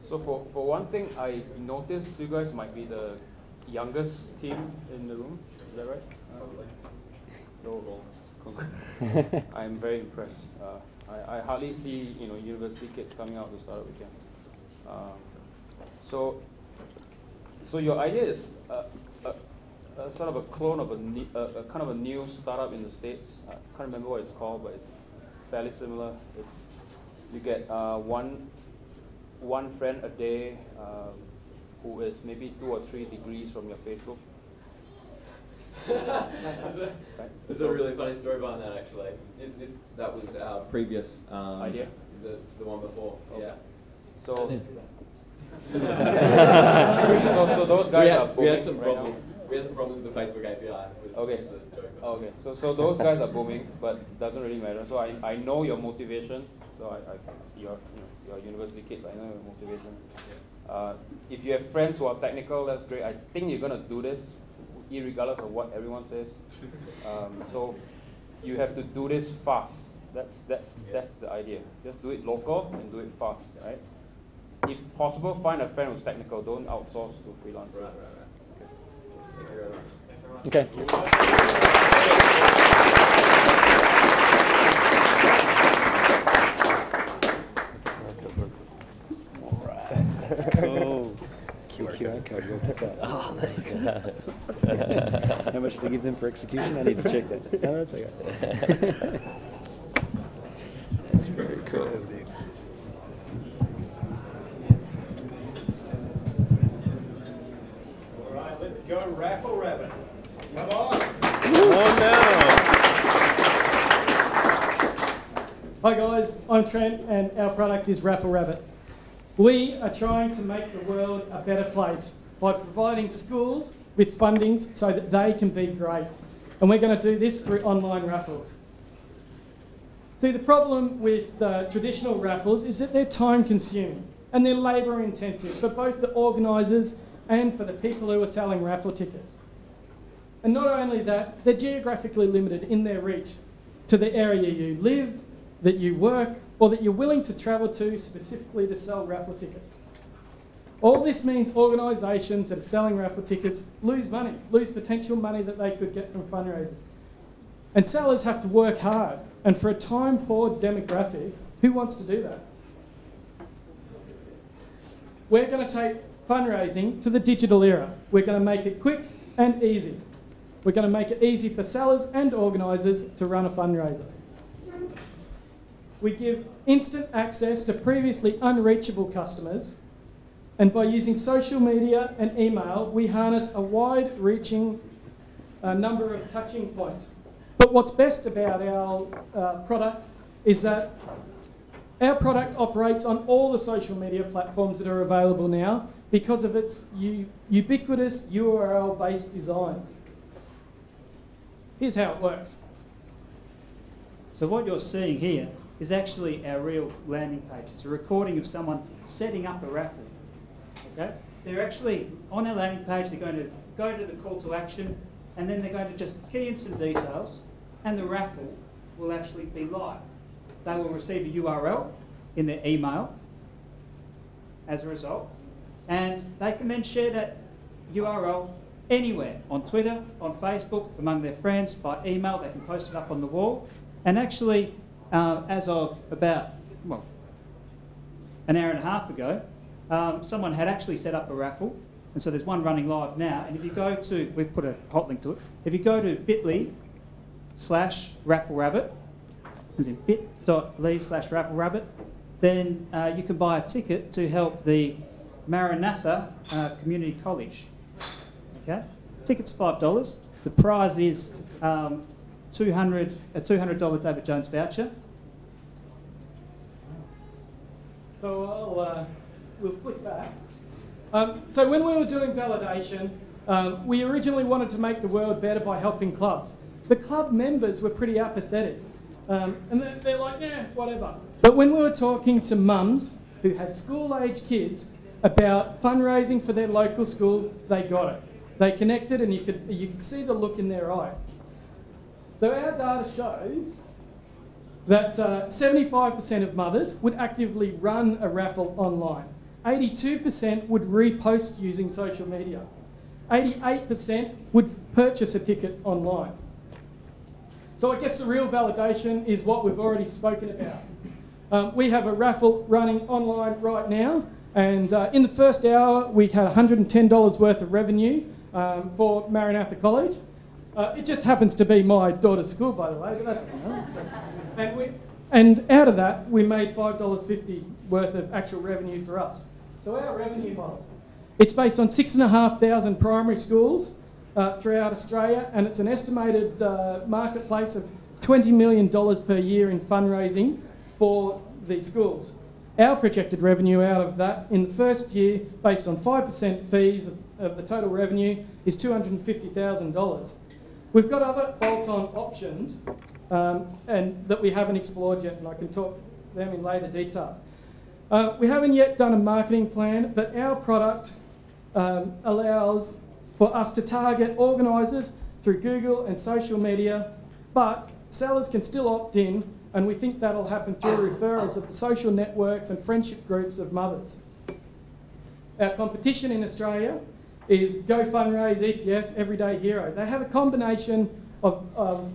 So for one thing, I noticed you guys might be the youngest team in the room. Is that right? So I'm very impressed. I hardly see university kids coming out to Startup Weekend. So your idea is sort of a clone of a kind of a new startup in the States. I can't remember what it's called, but it's fairly similar. You get one friend a day who is maybe 2 or 3 degrees from your Facebook. There's a really funny story behind that, actually. That was our previous idea? The one before. Okay. Yeah. So those guys are booming. We had some problems. We had some problems with the Facebook API. Okay. So those guys are booming, but it doesn't really matter. So I know your motivation. So your university kids, I know your motivation. If you have friends who are technical, that's great. I think you're gonna do this, irregardless of what everyone says. So you have to do this fast. That's the idea. Just do it local and do it fast, right? If possible, find a friend who's technical. Don't outsource to freelance. Right. Okay. Let's go. QR code. We'll put that. Oh, there you go. How much did I give them for execution? I need to check that. No, that's okay. That's very cool. All right, let's go Raffle Rabbit. Come on. Oh no. Hi guys, I'm Trent and our product is Raffle Rabbit. We are trying to make the world a better place by providing schools with fundings so that they can be great. And we're going to do this through online raffles. See, the problem with traditional raffles is that they're time consuming and they're labour intensive for both the organisers and for the people who are selling raffle tickets. And not only that, they're geographically limited in their reach to the area you live, that you work, or that you're willing to travel to specifically to sell raffle tickets. All this means organisations that are selling raffle tickets lose money, lose potential money that they could get from fundraising. And sellers have to work hard. And for a time-poor demographic, who wants to do that? We're going to take fundraising to the digital era. We're going to make it quick and easy. We're going to make it easy for sellers and organisers to run a fundraiser. We give instant access to previously unreachable customers, and by using social media and email, we harness a wide-reaching number of touching points. But what's best about our product is that our product operates on all the social media platforms that are available now because of its ubiquitous URL-based design. Here's how it works. So what you're seeing here is actually our real landing page. It's a recording of someone setting up a raffle. Okay? They're actually on our landing page, they're going to go to the call to action, and then they're going to just key in some details, and the raffle will actually be live. They will receive a URL in their email as a result, and they can then share that URL anywhere, on Twitter, on Facebook, among their friends, by email. They can post it up on the wall. And actually, as of about, well, an hour and a half ago, someone had actually set up a raffle, and so there's one running live now. And if you go to, we've put a hot link to it, if you go to bit.ly/Raffle Rabbit, as in bit.ly/Raffle Rabbit, then you can buy a ticket to help the Maranatha Community College. Okay, ticket's $5. The prize is a $200 David Jones voucher. So we'll flip back. So when we were doing validation, we originally wanted to make the world better by helping clubs. The club members were pretty apathetic. And they're like, yeah, whatever. But when we were talking to mums who had school-age kids about fundraising for their local school, they got it. They connected, and you could see the look in their eye. So our data shows that 75% of mothers would actively run a raffle online. 82% would repost using social media. 88% would purchase a ticket online. So I guess the real validation is what we've already spoken about. We have a raffle running online right now, and in the first hour we had $110 worth of revenue for Maranatha College. It just happens to be my daughter's school, by the way, but that's and out of that we made $5.50 worth of actual revenue for us. So our revenue model, it's based on 6,500 primary schools throughout Australia, and it's an estimated marketplace of $20 million per year in fundraising for these schools. Our projected revenue out of that in the first year, based on 5% fees of the total revenue, is $250,000. We've got other bolt-on options and that we haven't explored yet, and I can talk them in later detail. We haven't yet done a marketing plan, but our product allows for us to target organisers through Google and social media, but sellers can still opt in, and we think that'll happen through referrals of the social networks and friendship groups of mothers. Our competition in Australia is Go Fundraise, EPS, Everyday Hero. They have a combination of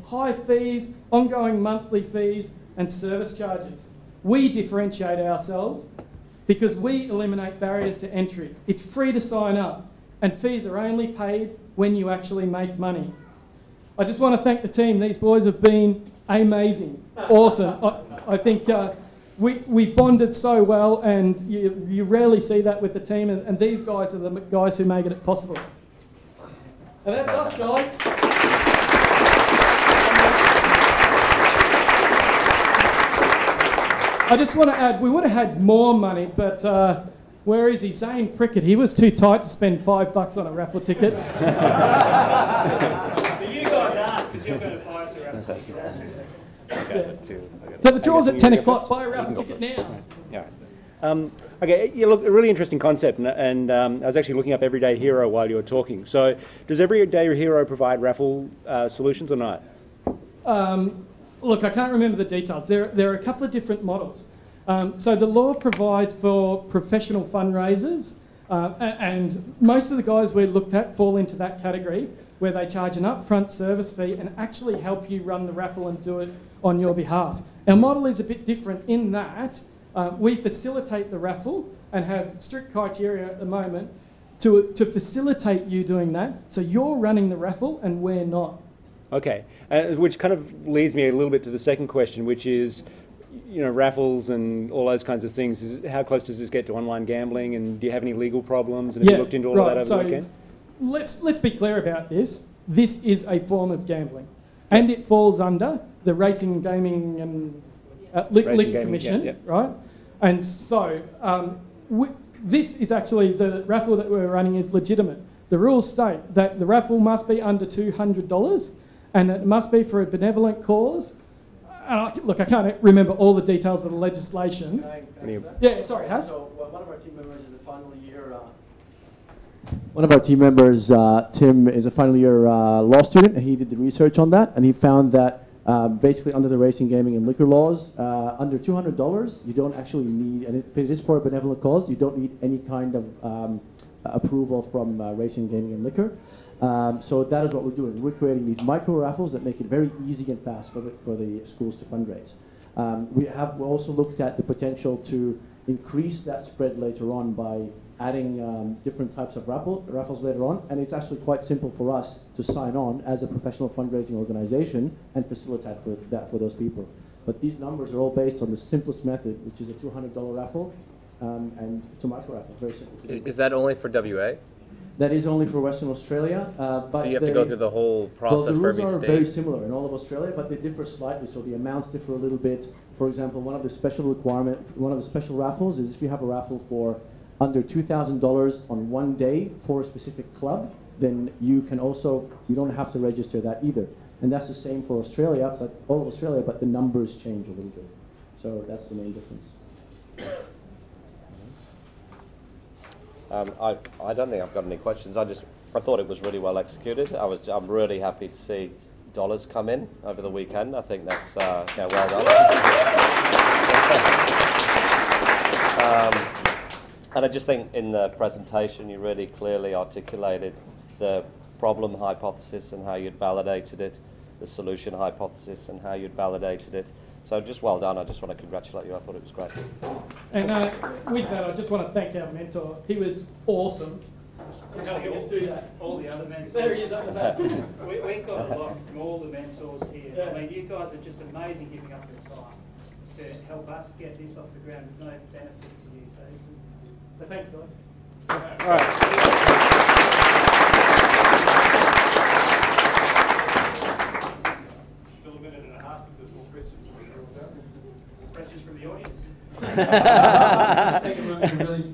high fees, ongoing monthly fees, and service charges. We differentiate ourselves because we eliminate barriers to entry. It's free to sign up, and fees are only paid when you actually make money. I just want to thank the team. These boys have been amazing, awesome. I think we bonded so well, and you rarely see that with the team, and these guys are the guys who make it possible. And that's us, guys. I just want to add, we would have had more money, but where is he? Zane Prickett, he was too tight to spend $5 on a raffle ticket. But you guys aren't, because you're going to buy us a raffle ticket. Okay. So the draw's at 10 o'clock. Buy a raffle ticket now. All right. Okay, yeah, look, a really interesting concept, and I was actually looking up Everyday Hero while you were talking. So, does Everyday Hero provide raffle solutions or not? Look, I can't remember the details. There are a couple of different models. So the law provides for professional fundraisers, and most of the guys we looked at fall into that category, where they charge an upfront service fee and actually help you run the raffle and do it on your behalf. Our model is a bit different in that we facilitate the raffle and have strict criteria at the moment to facilitate you doing that. So you're running the raffle and we're not. Okay, which kind of leads me a little bit to the second question, which is, you know, raffles and all those kinds of things. How close does this get to online gambling, and do you have any legal problems? And have you looked into all of that over the weekend? Let's be clear about this. This is a form of gambling, and it falls under the Racing, Gaming and Liquor Commission, right? And so this is actually, the raffle that we're running is legitimate. The rules state that the raffle must be under $200 and it must be for a benevolent cause. Look, I can't remember all the details of the legislation. Yeah, sorry, Haz? So one of our team members is a final year... One of our team members, Tim, is a final year law student, and he did the research on that, and he found that basically under the racing, gaming, and liquor laws, under $200, you don't actually need, and if it is for a benevolent cause, you don't need any kind of approval from racing, gaming, and liquor. So that is what we're doing. We're creating these micro raffles that make it very easy and fast for the schools to fundraise. We also looked at the potential to increase that spread later on by adding different types of raffles later on, and it's actually quite simple for us to sign on as a professional fundraising organization and facilitate that for those people. But these numbers are all based on the simplest method, which is a $200 raffle, and it's a micro raffle, very simple to do. Is that only for WA? That is only for Western Australia. But so you have to go through the whole process for every state? The rules are very similar in all of Australia, but they differ slightly, so the amounts differ a little bit. For example, one of the special raffles is if you have a raffle for under $2,000 on one day for a specific club, then you don't have to register that either. And that's the same for Australia, but all of Australia, but the numbers change a little bit. So that's the main difference. I don't think I've got any questions. I thought it was really well executed. I'm really happy to see dollars come in over the weekend. I think that's well done. And I just think in the presentation you really clearly articulated the problem hypothesis and how you'd validated it, the solution hypothesis and how you'd validated it. So just well done. I just want to congratulate you. I thought it was great. And with that, I just want to thank our mentor. He was awesome. Let's do that. All the other mentors. There he is up the back. We've got a lot from all the mentors here. Yeah. I mean, you guys are just amazing giving up your time to help us get this off the ground with no benefit to you. So thanks, guys. All right. Still a minute and a half if there's more questions. Questions from the audience? Take a moment to really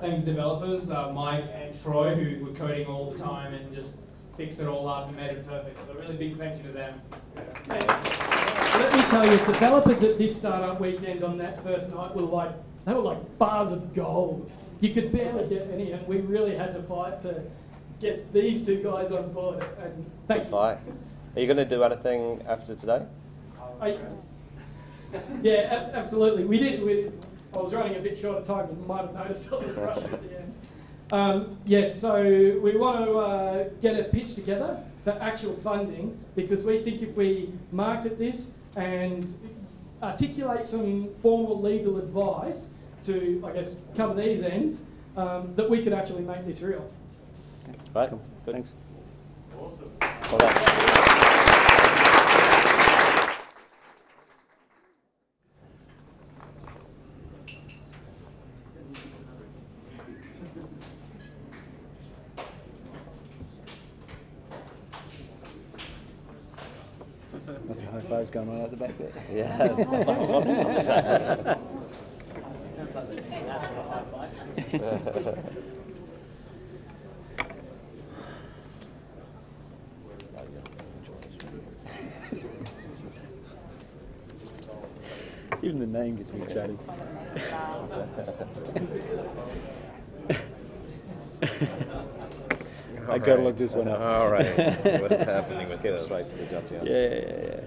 thank the developers, Mike and Troy, who were coding all the time and just fixed it all up and made it perfect. So a really big thank you to them. Let me tell you, developers at this startup weekend on that first night were like bars of gold. You could barely get any, and we really had to fight to get these two guys on board. And thank you. Are you going to do anything after today? Yeah, absolutely. We did. I was running a bit short of time. You might have noticed a little rush at the end. Yeah, so we want to get a pitch together for actual funding, because we think if we market this and articulate some formal legal advice to, I guess, cover these ends, that we could actually make this real. Right, good. Thanks. Awesome. Well done. That's a high fives going on at the back there. Yeah, that's what I was wondering what to say. Sounds like a high five. Even the name gets me excited. I gotta look this one up. All right. What is happening with this? Straight to the judge. Yeah.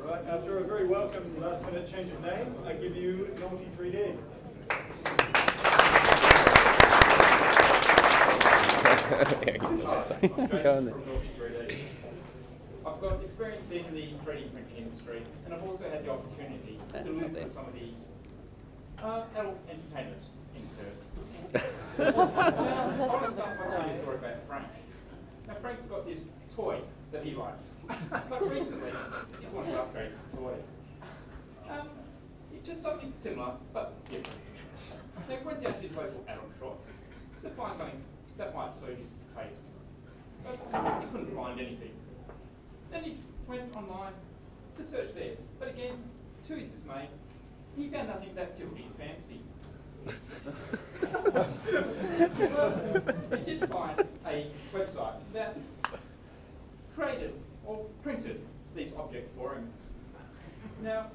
All right. After a very welcome last-minute change of name, I give you Naughty 3D. I've got experience in the 3D printing industry, and I've also had the opportunity to live with some of the adult entertainers in Perth. Now, I want to start by telling you a story about Frank. Now, Frank's got this toy that he likes, but recently he wanted to upgrade his toy. It's just something similar, but different. Now, he went down to his local adult shop to find something that might suit his tastes, but he couldn't find anything. Then he went online to search there, but again, to his dismay, he found nothing that tickled his fancy. He did find a website that created or printed these objects for him. Now,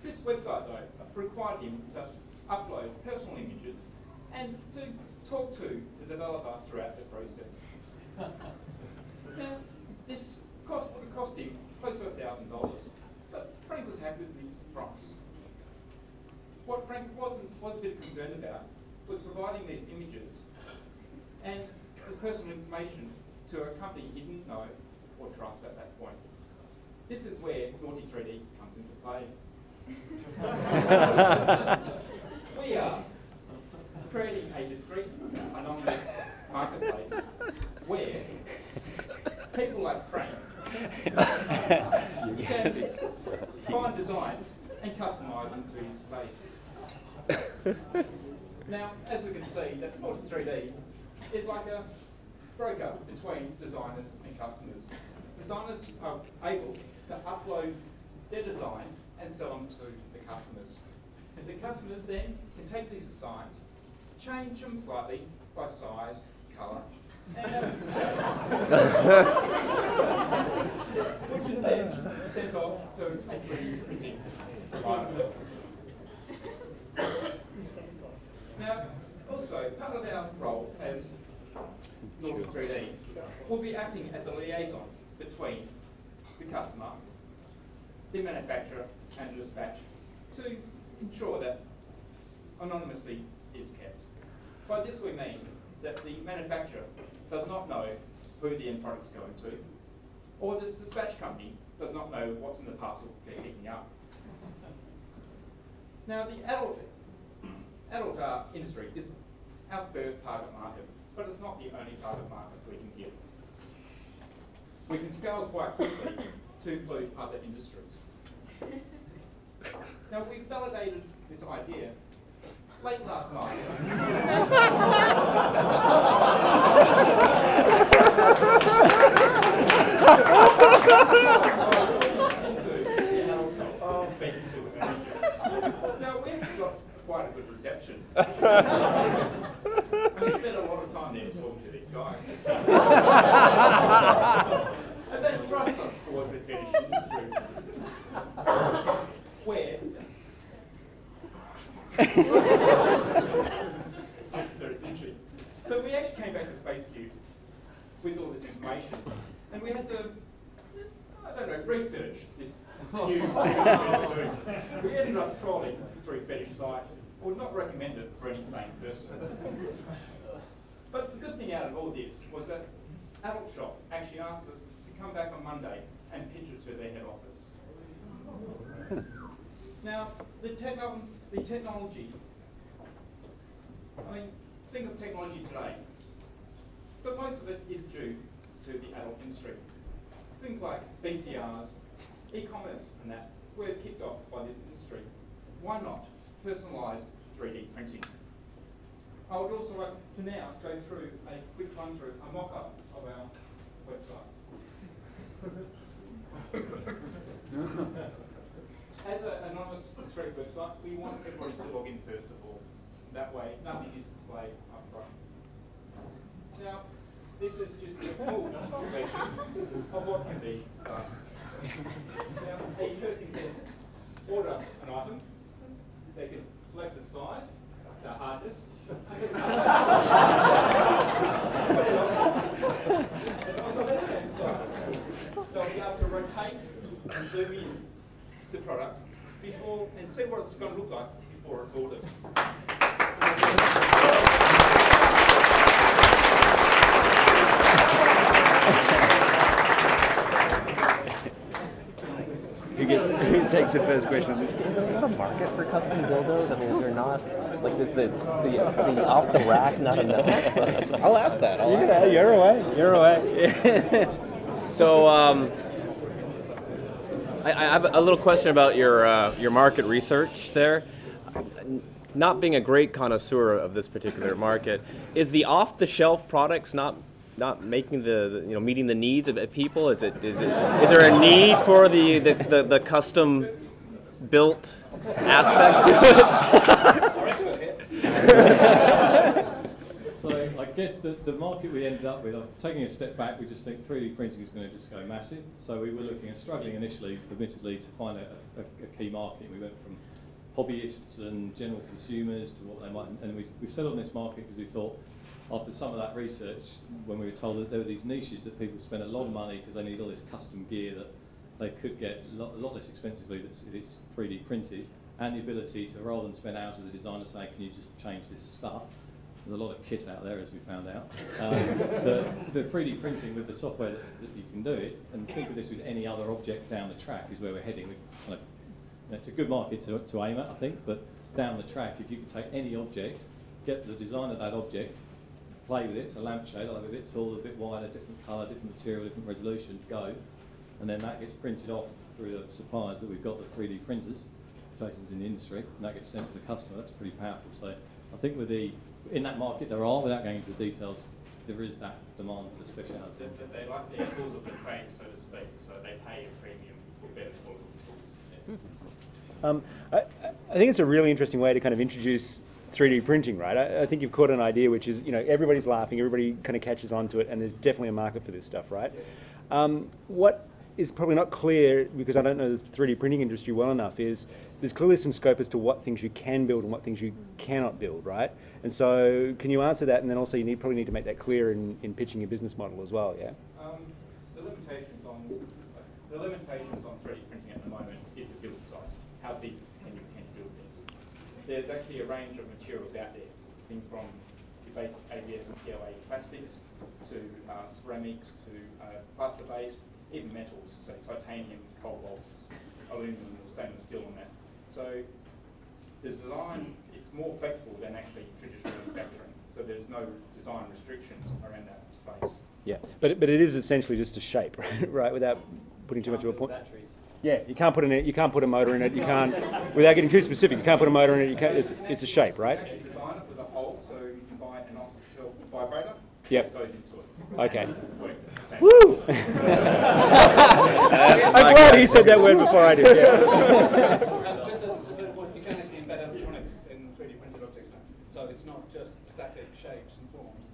this website though required him to upload personal images and to talk to the developer throughout the process. Now, this would cost him close to $1,000, but Frank was happy with the price. What Frank was a bit concerned about was providing these images and this personal information to a company he didn't know or trust at that point. This is where Naughty 3D comes into play. We are creating a discreet, anonymous marketplace where people like Frank can find designs and customise them to his taste. Now, as we can see, that Naughty 3D is like a broker between designers and customers. Designers are able to upload their designs and sell them to the customers. And the customers then can take these designs, change them slightly by size, colour, which is then sent off to a 3D printing provider. Now, also, part of our role as Naughty 3D will be acting as a liaison between the customer, the manufacturer, and the dispatch to ensure that anonymity is kept. By this we mean that the manufacturer does not know who the end product is going to, or the dispatch company does not know what's in the parcel they're picking up. Now, the adult industry is our first target market, but it's not the only target market we can hit. We can scale quite quickly to include other industries. Now, we validated this idea late last night. Now, we actually got quite a good reception. I spent a lot of time there talking to these guys. And they thrust us towards the fetish industry, where so we actually came back to Space Cube with all this information, and we had to, I don't know, research this cube. We ended up trawling through fetish sites. I would not recommend it for any sane person. But the good thing out of all this was that Adult Shop actually asked us to come back on Monday and pitch it to their head office. Now, the technology, I mean, think of technology today. So most of it is due to the adult industry. Things like VCRs, e-commerce and that were kicked off by this industry. Why not personalised 3D printing? I would also like to now go through a quick run through, a mock-up of our website. As an anonymous discrete website, we want everybody to log in first of all. That way, nothing is displayed up front. Now, this is just a small version of what can be done. Now, a person can order an item. They can select the size, the hardness. And on the left-hand side, they'll be able to rotate and zoom in the product before and see what it's going to look like before it's ordered. Who takes the first question on this? Is there not a market for custom dildos? I mean, is there not, like, is the off the rack not enough? I'll ask that. You're away. So I have a little question about your market research there. Not being a great connoisseur of this particular market, is the off-the-shelf products not making meeting the needs of people? Is there a need for the custom built aspect to it? So I guess the market we ended up with, taking a step back, we just think 3D printing is going to just go massive. So we were looking at struggling initially, admittedly, to find a key market. We went from hobbyists and general consumers to what they might, and we settled on this market because we thought, after some of that research, when we were told that there were these niches that people spend a lot of money because they need all this custom gear that they could get a lot less expensively if it's 3D printed, and the ability to, rather than spend hours with the designer saying, can you just change this stuff? There's a lot of kit out there, as we found out. The 3D printing with the software that you can do it, and think of this with any other object down the track is where we're heading. It's a good market to aim at, I think, but down the track, if you can take any object, get the design of that object, play with it, it's a lampshade, I'll have a bit taller, a bit wider, different colour, different material, different resolution, go, and then that gets printed off through the suppliers that we've got, the 3D printers, Jason's in the industry, and that gets sent to the customer. That's pretty powerful. So I think in that market without going into the details, there is that demand for speciality. They like the tools of the trade, so to speak, so they pay a premium for better tools. I think it's a really interesting way to kind of introduce 3D printing, right? I think you've caught an idea, which is, everybody's laughing, everybody kind of catches on to it, and there's definitely a market for this stuff, right? What is probably not clear, because I don't know the 3D printing industry well enough, is there's clearly some scope as to what things you can build and what things you cannot build, right? And so can you answer that, and then also you probably need to make that clear in pitching your business model as well, yeah? The limitations on 3D printing at the moment is the build size. How big can you build things? There's actually a range of materials out there, things from your basic ABS and PLA plastics to ceramics to plaster-based, even metals, so titanium, cobalt, aluminum, stainless steel and that. So the design, it's more flexible than actually traditional manufacturing. So there's no design restrictions around that space. Yeah, but it is essentially just a shape, right? Without putting too much of a point. Batteries. Yeah, you can't put a motor in it. You can't, without getting too specific, you can't put a motor in it. It's a shape, right? You actually design it with a hole, so you can buy an off-the-shelf vibrator. Yep. That goes into it. Okay. Woo! I'm glad he said that word before I did. Yeah. Just a point, you can actually embed electronics in 3D printed objects now. So it's not just static shapes and forms.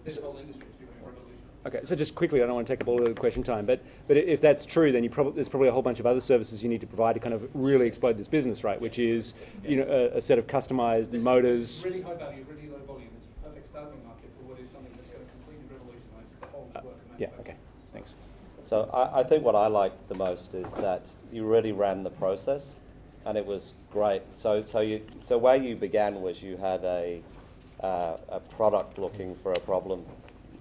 This whole industry is becoming a revolution. Okay, so just quickly, I don't want to take up all of the question time, but if that's true, then there's probably a whole bunch of other services you need to provide to kind of really explode this business, right? Which is, a set of customized motors. This is really high value, really low volume. It's a perfect starting market for what is something that's going to completely revolutionize the whole network of manufacturing. Yeah, okay, thanks. So I think what I liked the most is that you really ran the process, and it was great. So where you began was you had a product looking for a problem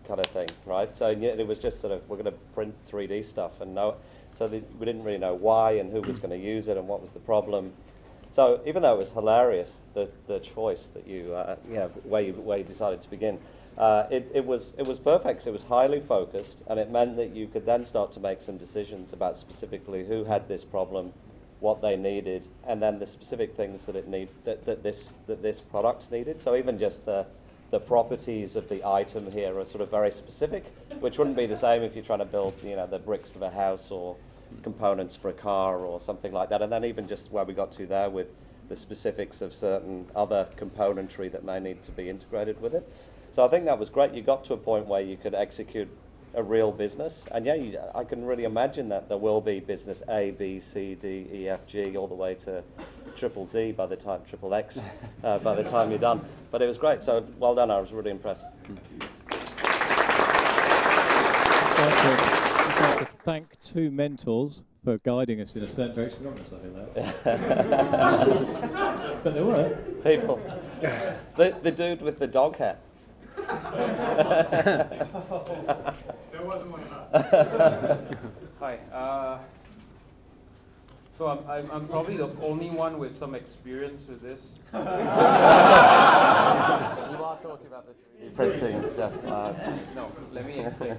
kind of thing, right? So it was just sort of, we're going to print 3D stuff, and we didn't really know why and who was going to use it and what was the problem. So even though it was hilarious, the choice that where you decided to begin, it was perfect. So it was highly focused, and it meant that you could then start to make some decisions about specifically who had this problem, what they needed, and then the specific things that this product needed. So even just the properties of the item here are sort of very specific, which wouldn't be the same if you're trying to build, the bricks of a house or components for a car or something like that. And then even just where we got to there with the specifics of certain other componentry that may need to be integrated with it. So I think that was great. You got to a point where you could execute a real business. And yeah, I can really imagine that there will be business A, B, C, D, E, F, G, all the way to triple Z by the time, triple X, by the time you're done. But it was great, so well done, I was really impressed. I'd like to thank two mentors for guiding us in a certain direction. Not necessarily that. But there were. People. The dude with the dog hat. There wasn't one of us. Hi. So I'm probably the only one with some experience with this. You are talking about the 3D printing, Jeff. No, let me explain.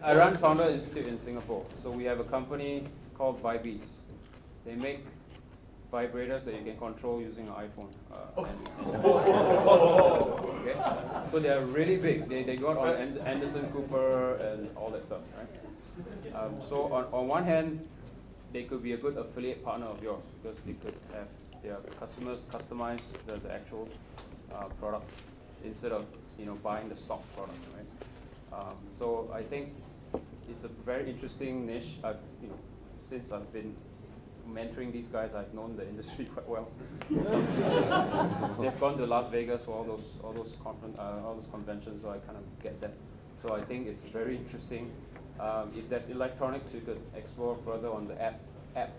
I run Sounder Institute in Singapore. So we have a company called Vibeats. They make vibrators that you can control using an iPhone. Okay? So they are really big. They got on Anderson Cooper and all that stuff, right? So on one hand, they could be a good affiliate partner of yours because they could have their customers customize the actual product instead of buying the stock product, right? So I think it's a very interesting niche. Since I've been mentoring these guys, I've known the industry quite well. They've gone to Las Vegas for all those conventions, so I kind of get that. So I think it's very interesting. If there's electronics, you could explore further on the app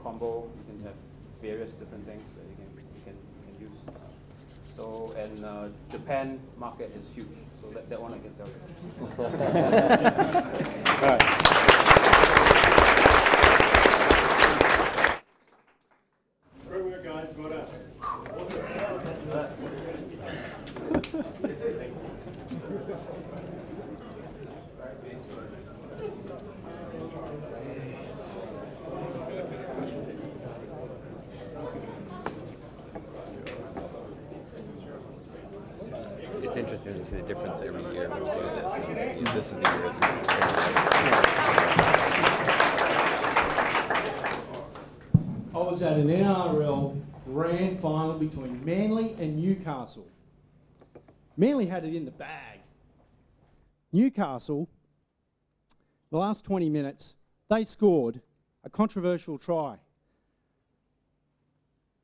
combo. You can have various different things that you can use. So and Japan market is huge. So that one I can tell you. All right. Great work, guys. Well done. It's interesting to see the difference every year when we do this. This is the year. I was at an NRL grand final between Manly and Newcastle. Manly had it in the bag. Newcastle, the last 20 minutes, they scored a controversial try.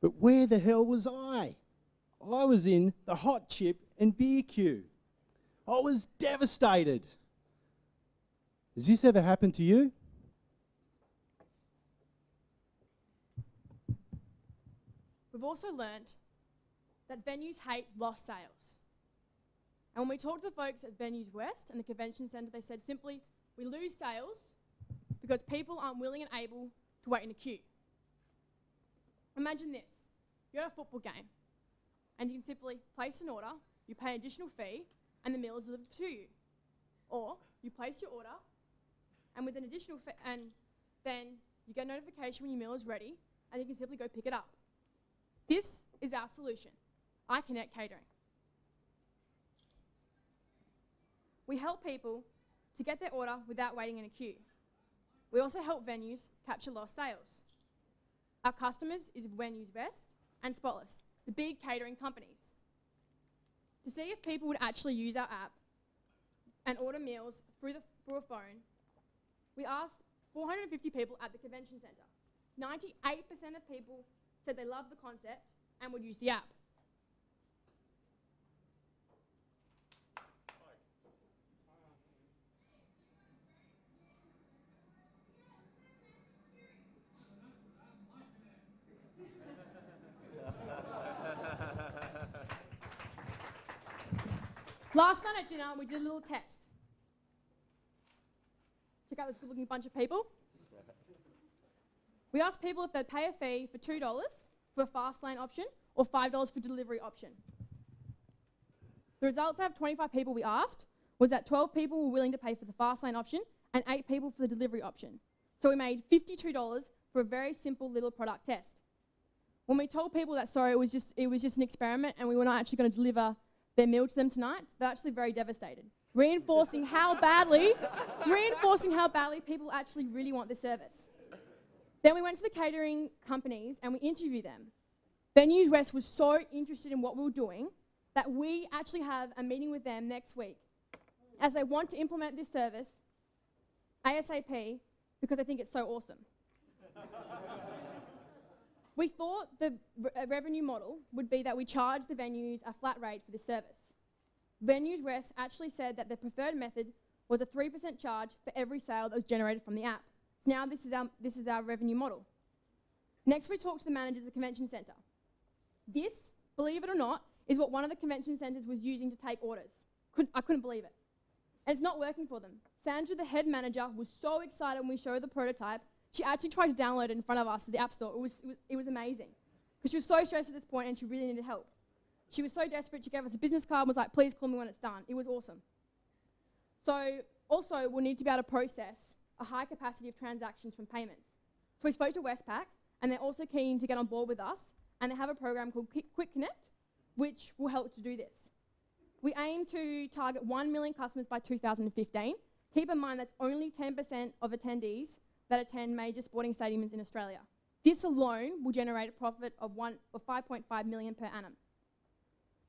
But where the hell was I? I was in the hot chip and beer queue. I was devastated. Has this ever happened to you? We've also learnt that venues hate lost sales. And when we talked to the folks at Venues West and the convention centre, they said simply, we lose sales because people aren't willing and able to wait in a queue. Imagine this, you're at a football game and you can simply place an order, you pay an additional fee and the meal is delivered to you. Or you place your order and with an additional fee, and then you get a notification when your meal is ready and you can simply go pick it up. This is our solution, iConnect Catering. We help people to get their order without waiting in a queue. We also help venues capture lost sales. Our customers is Venues West and Spotless, the big catering companies. To see if people would actually use our app and order meals through a phone, we asked 450 people at the convention centre. 98% of people said they loved the concept and would use the app. Last night at dinner, we did a little test. Check out this good-looking bunch of people. We asked people if they'd pay a fee for $2 for a fast lane option or $5 for delivery option. The results out of 25 people we asked was that 12 people were willing to pay for the fast lane option and 8 people for the delivery option. So we made $52 for a very simple little product test. When we told people that, sorry, it was just an experiment and we were not actually going to deliver their meal to them tonight, they're actually very devastated, reinforcing how badly people actually really want this service. Then we went to the catering companies and we interviewed them. Venues West was so interested in what we were doing that we actually have a meeting with them next week. as they want to implement this service ASAP because I think it's so awesome. We thought the revenue model would be that we charge the venues a flat rate for this service. Venues West actually said that the preferred method was a 3% charge for every sale that was generated from the app. Now this is our revenue model. Next we talked to the managers of the convention centre. This, believe it or not, is what one of the convention centres was using to take orders. I couldn't believe it. And it's not working for them. Sandra, the head manager, was so excited when we showed the prototype. She actually tried to download it in front of us at the App Store. It was amazing. Because she was so stressed at this point and she really needed help. She was so desperate, she gave us a business card and was like, please call me when it's done. It was awesome. So also, we'll need to be able to process a high capacity of transactions from payments. So we spoke to Westpac, and they're also keen to get on board with us, and they have a program called Quick Connect, which will help to do this. We aim to target 1 million customers by 2015. Keep in mind that's only 10% of attendees that attend major sporting stadiums in Australia. This alone will generate a profit of 5.5 million per annum.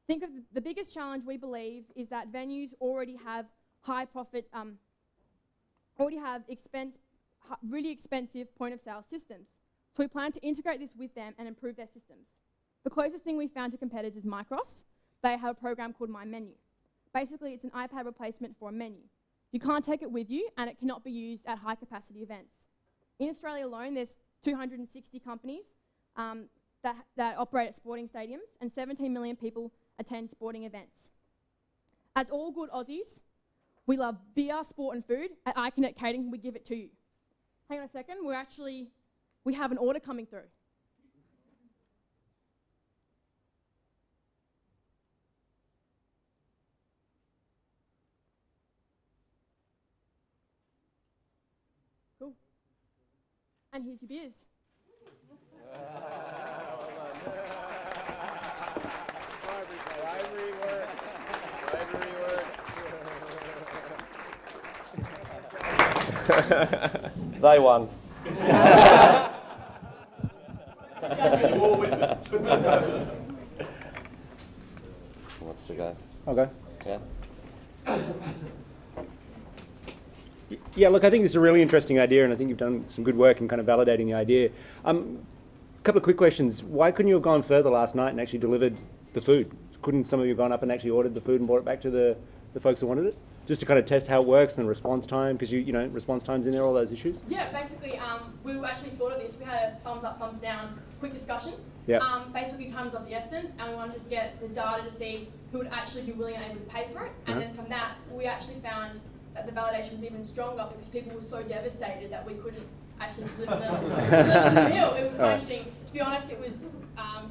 Think of the biggest challenge we believe is that venues already have high profit, really expensive point of sale systems. So we plan to integrate this with them and improve their systems. The closest thing we found to competitors is Microsoft. They have a program called My Menu. Basically, it's an iPad replacement for a menu. You can't take it with you, and it cannot be used at high capacity events. In Australia alone, there's 260 companies that operate at sporting stadiums, and 17 million people attend sporting events. As all good Aussies, we love beer, sport and food. At iConnect Catering, we give it to you. Hang on a second, we have an order coming through. Cool. And here's your beers. They won. You all witnessed. Who wants to go? I'll go. Yeah. Yeah, look, I think this is a really interesting idea, and I think you've done some good work in kind of validating the idea. A couple of quick questions. Why couldn't you have gone further last night and actually delivered the food? Couldn't some of you have gone up and actually ordered the food and brought it back to the folks who wanted it? Just to kind of test how it works and response time, because you know, response time's in there, all those issues? Yeah, basically, we actually thought of this. We had a thumbs up, thumbs down, quick discussion. Yeah. Basically, time's of the essence, and we wanted to just get the data to see who would actually be willing and able to pay for it. And then from that, we actually found that the validation was even stronger because people were so devastated that we couldn't actually deliver the meal. It was quite interesting. To be honest, it was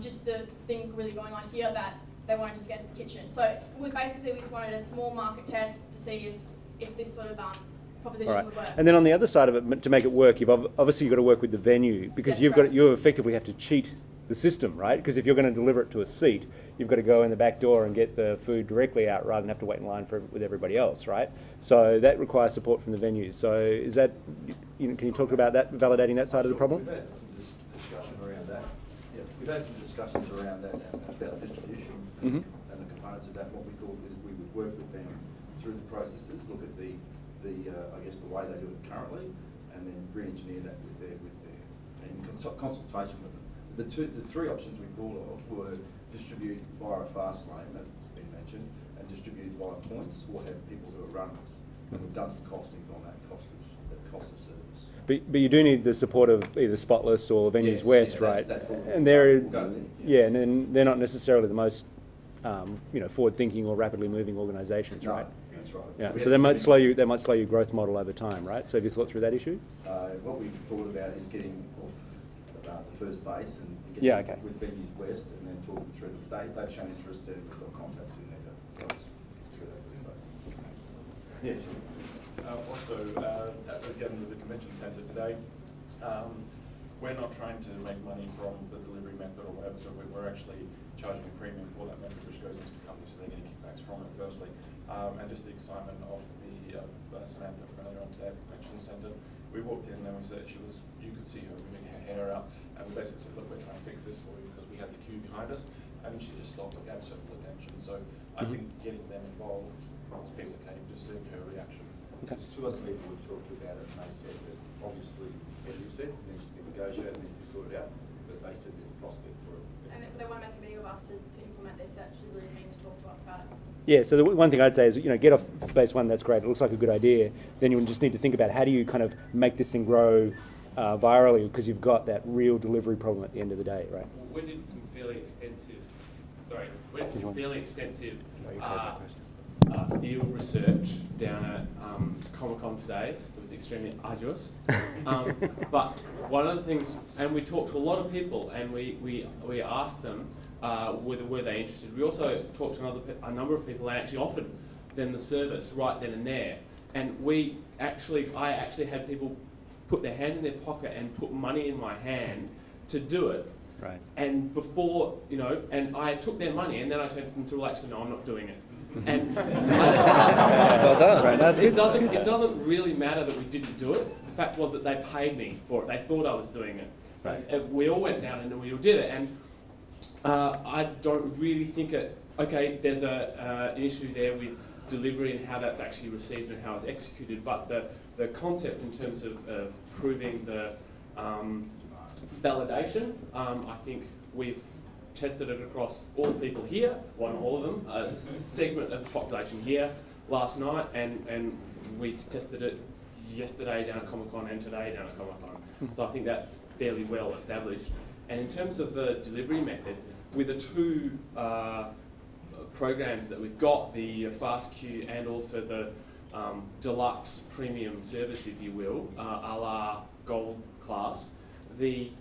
just a thing really going on here that they wanted to just get to the kitchen. So we just wanted a small market test to see if this sort of proposition would work. And then on the other side of it, to make it work, you've obviously got to work with the venue, because you effectively have to cheat the system, right? Because if you're going to deliver it to a seat, you've got to go in the back door and get the food directly out rather than have to wait in line with everybody else, right? So that requires support from the venues. So is that, can you talk about that, validating that side of the problem? We've had some discussion around that. Yeah, we've had some discussions around that about distribution and the components of that. What we thought is we would work with them through the processes, look at the I guess the way they do it currently, and then re-engineer that with their in consultation with them. The three options we thought of were distribute via a fast lane, as it's been mentioned, and distribute via points, or have people who are runners. And we've done some costings on that cost of service. But you do need the support of either Spotless or Venues West, right? That's and they're they're not necessarily the most forward-thinking or rapidly moving organisations, right? That's right. Yeah. So they might slow your growth model over time, right? So have you thought through that issue? What we've thought about is getting off the first base and getting with Venues West, and then talking through them. They've shown interest and we've got contacts in there to help us through that first base. Yeah, sure. Also, again, with the convention centre today, we're not trying to make money from the delivery method or whatever, so we're actually charging a premium for that method, which goes into the company, so they're getting kickbacks from it, firstly. And just the excitement of Samantha earlier on today at the convention centre. We walked in and we said, you could see her moving her hair out, and we basically said, look, we're trying to fix this for you because we had the queue behind us, and she just stopped, gave us her full attention. So I think getting them involved piece of cake, just seeing her reaction. Okay. There's two other people we've talked to about it, and they said that obviously, as you said, it needs to be negotiated, needs to be sorted out, but they said there's a prospect for it. And they want to make a video of us to implement this. They're actually really keen to talk to us about it. Yeah, so the one thing I'd say is, get off base one, that's great, it looks like a good idea. Then you just need to think about how do you kind of make this thing grow virally, because you've got that real delivery problem at the end of the day, right? We did some fairly extensive field research down at Comic-Con today. It was extremely arduous. But one of the things, and we talked to a lot of people, and we asked them were they interested. We also talked to a number of people and actually offered them the service right then and there. And I actually had people put their hand in their pocket and put money in my hand to do it. Right. And before, and I took their money, and then I turned to them and said, well, actually, no, I'm not doing it. And well done. Right, that's it doesn't really matter that we didn't do it. The fact was that they paid me for it. They thought I was doing it. Right. And we all went down and we all did it. And I don't really think okay, there's an issue there with delivery and how that's actually received and how it's executed. But the concept in terms of proving the validation, I think we've tested it across all people here, well, not all of them, a segment of the population here last night, and we tested it yesterday down at Comic-Con and today down at Comic-Con. So I think that's fairly well established. And in terms of the delivery method, with the two programs that we've got, the fast queue and also the deluxe premium service, if you will, a la gold class, they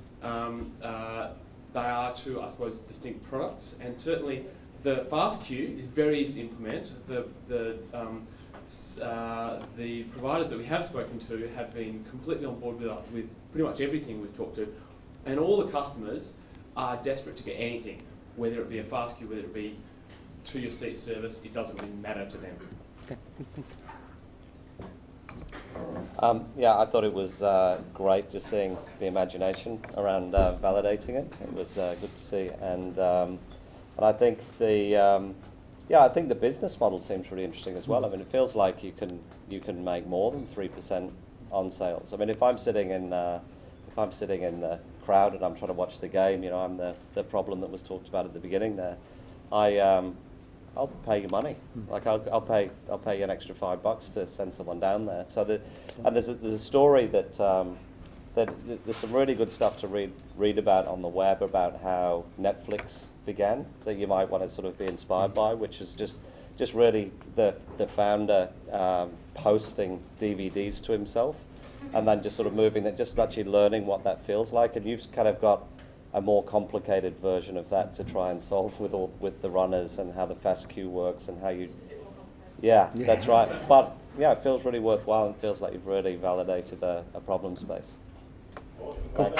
are two, I suppose, distinct products, and certainly the fast queue is very easy to implement. The providers that we have spoken to have been completely on board with pretty much everything we've talked to, and all the customers are desperate to get anything, whether it be a fast queue, whether it be to your seat service, it doesn't really matter to them. Okay, thanks. Yeah, I thought it was great just seeing the imagination around validating it. It was good to see, and I think I think the business model seems really interesting as well. I mean, it feels like you can make more than 3% on sales. I mean, if I'm sitting in the crowd and I'm trying to watch the game, I'm the problem that was talked about at the beginning there. I'll pay you money. Like I'll pay you an extra $5 to send someone down there. So and there's a story that there's some really good stuff to read about on the web about how Netflix began that you might want to sort of be inspired by, which is just really the founder posting DVDs to himself and then just sort of moving it, just actually learning what that feels like. And you've kind of got a more complicated version of that to try and solve with the runners and how the fast queue works and how you... Yeah, that's right. But yeah, it feels really worthwhile and feels like you've really validated a problem space. Awesome. Cool.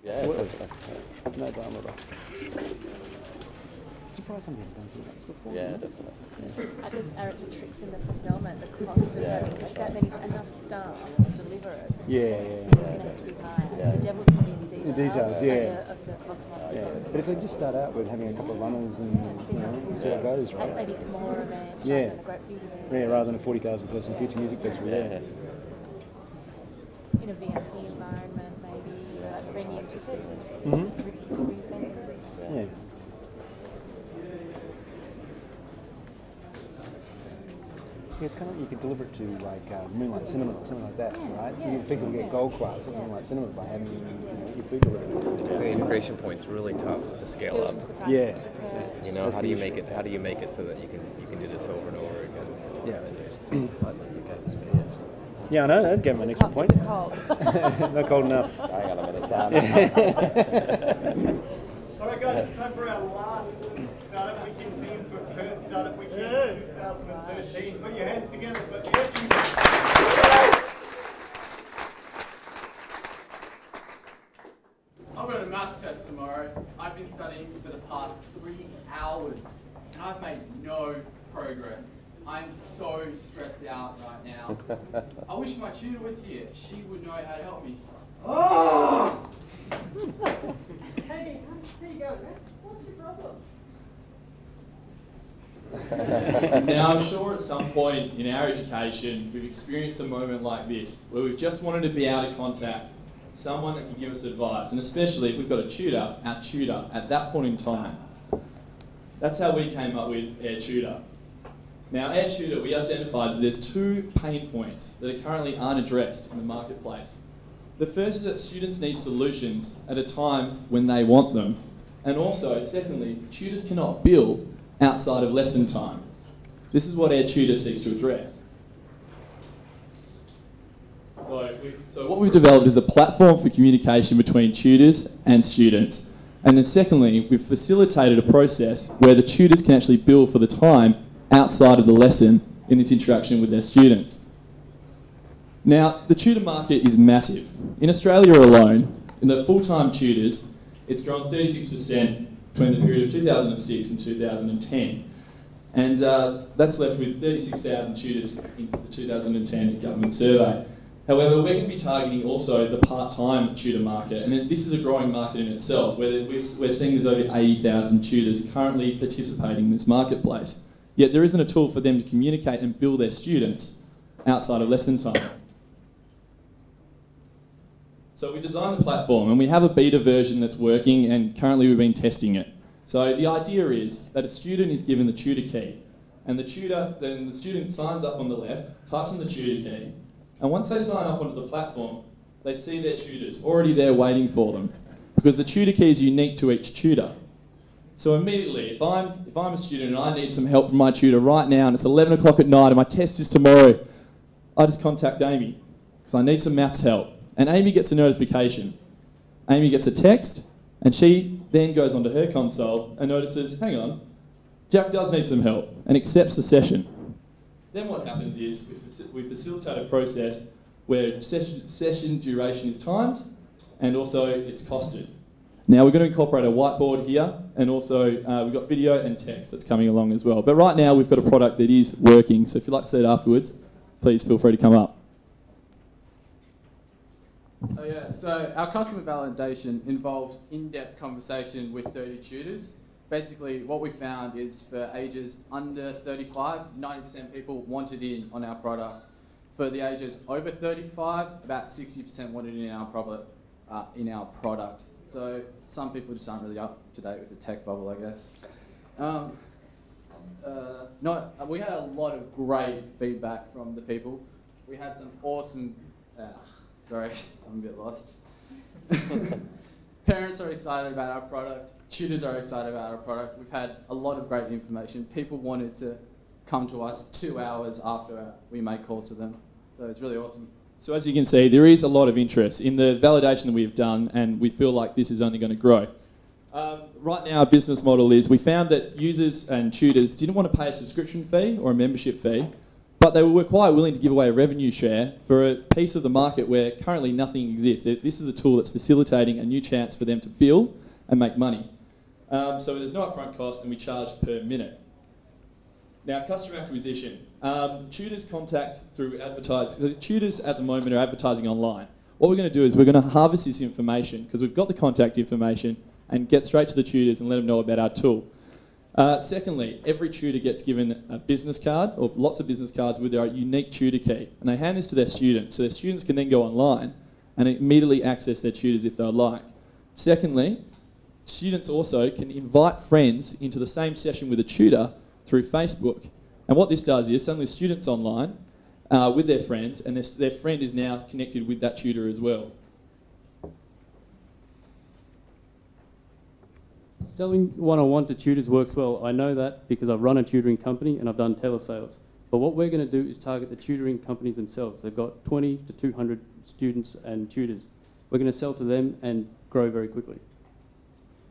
Yeah, definitely. No drama about it. Surprised somebody hadn't done something like this before. Yeah, definitely. I think Eric, the tricks in the fulfillment, the cost of having that many enough staff to deliver it. Yeah. It's going to have to be higher. Yeah. The devil's going to be in the details. Yeah. Of the cost model. Yeah. But if they just start out with having a couple of runners and see how it goes, right? Maybe smaller events. Yeah. Rather than a great big event. Yeah, rather than a 40,000 person future music festival. Yeah. In a VIP environment, maybe venue tickets. Yeah. Yeah, it's kind of like you could deliver it to like Moonlight Cinema or something like that, right? You think you'll get gold class at Moonlight Cinema by having your food delivered. The integration point's really tough to scale up. Yeah. You know, how do you make it so that you can do this over and over again? Yeah. Yeah, I know, that gave my next point. Not cold enough. Hang on a minute, Dan. All right, guys, it's time for our last Startup Weekend team for Perth Startup Weekend 2013. Put your hands together for the Catering. I've got a math test tomorrow. I've been studying for the past 3 hours, and I've made no progress. I'm so stressed out right now. I wish my tutor was here. She would know how to help me. Oh! Hey, how you going, man? What's your problem? Now, I'm sure at some point in our education, we've experienced a moment like this, where we've just wanted to be able to contact someone that can give us advice, and especially if we've got a tutor, our tutor, at that point in time. That's how we came up with Air Tutor. Now, Air Tutor, we identified that there's 2 pain points that are currently aren't addressed in the marketplace. The first is that students need solutions at a time when they want them, and also, secondly, tutors cannot bill outside of lesson time. This is what Air Tutor seeks to address. So what we've developed is a platform for communication between tutors and students. And then secondly, we've facilitated a process where the tutors can actually bill for the time outside of the lesson in this interaction with their students. Now, the tutor market is massive. In Australia alone, in the full-time tutors, it's grown 36% between the period of 2006 and 2010. And that's left with 36,000 tutors in the 2010 government survey. However, we're going to be targeting also the part-time tutor market, and this is a growing market in itself, where we're seeing there's over 80,000 tutors currently participating in this marketplace. Yet there isn't a tool for them to communicate and bill their students outside of lesson time. So we designed the platform, and we have a beta version that's working, and currently we've been testing it. So the idea is that a student is given the tutor key, and the student signs up on the left, types in the tutor key, and once they sign up onto the platform, they see their tutors already there waiting for them, because the tutor key is unique to each tutor. So immediately, if I'm a student and I need some help from my tutor right now, and it's 11 o'clock at night and my test is tomorrow, I just contact Amy, because I need some maths help. And Amy gets a notification. Amy gets a text, and she then goes onto her console and notices, hang on, Jack does need some help, and accepts the session. Then what happens is we facilitate a process where session duration is timed, and also it's costed. Now we're going to incorporate a whiteboard here, and also we've got video and text that's coming along as well. But right now we've got a product that is working, so if you'd like to see it afterwards, please feel free to come up. Oh yeah, so our customer validation involves in-depth conversation with 30 tutors. Basically, what we found is for ages under 35, 90% people wanted in on our product. For the ages over 35, about 60% wanted in our product. So some people just aren't really up to date with the tech bubble, I guess. We had a lot of great feedback from the people. We had some awesome. Sorry, I'm a bit lost. Parents are excited about our product. Tutors are excited about our product. We've had a lot of great information. People wanted to come to us 2 hours after we made calls to them. So it's really awesome. So as you can see, there is a lot of interest in the validation that we've done, and we feel like this is only going to grow. Right now, our business model is we found that users and tutors didn't want to pay a subscription fee or a membership fee, but they were quite willing to give away a revenue share for a piece of the market where currently nothing exists. This is a tool that's facilitating a new chance for them to bill and make money. So there's no upfront cost, and we charge per minute. Now, customer acquisition. Tutors contact through advertising. So tutors at the moment are advertising online. What we're going to do is we're going to harvest this information, because we've got the contact information, and get straight to the tutors and let them know about our tool. Secondly, every tutor gets given a business card, or lots of business cards with their unique tutor key, and they hand this to their students, so their students can then go online and immediately access their tutors if they would like. Secondly, students also can invite friends into the same session with a tutor through Facebook. And what this does is suddenly students online with their friends, and their friend is now connected with that tutor as well. Selling one-on-one to tutors works well. I know that because I've run a tutoring company and I've done telesales. But what we're going to do is target the tutoring companies themselves. They've got 20 to 200 students and tutors. We're going to sell to them and grow very quickly.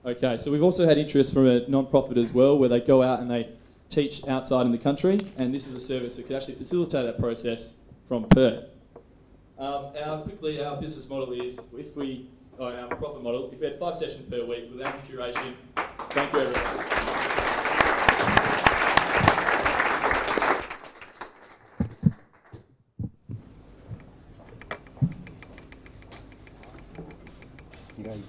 Okay, so we've also had interest from a non-profit as well, where they go out and they teach outside in the country, and this is a service that could actually facilitate that process from Perth. Our business model is, our profit model, if we had 5 sessions per week with average duration. Thank you, everyone. You guys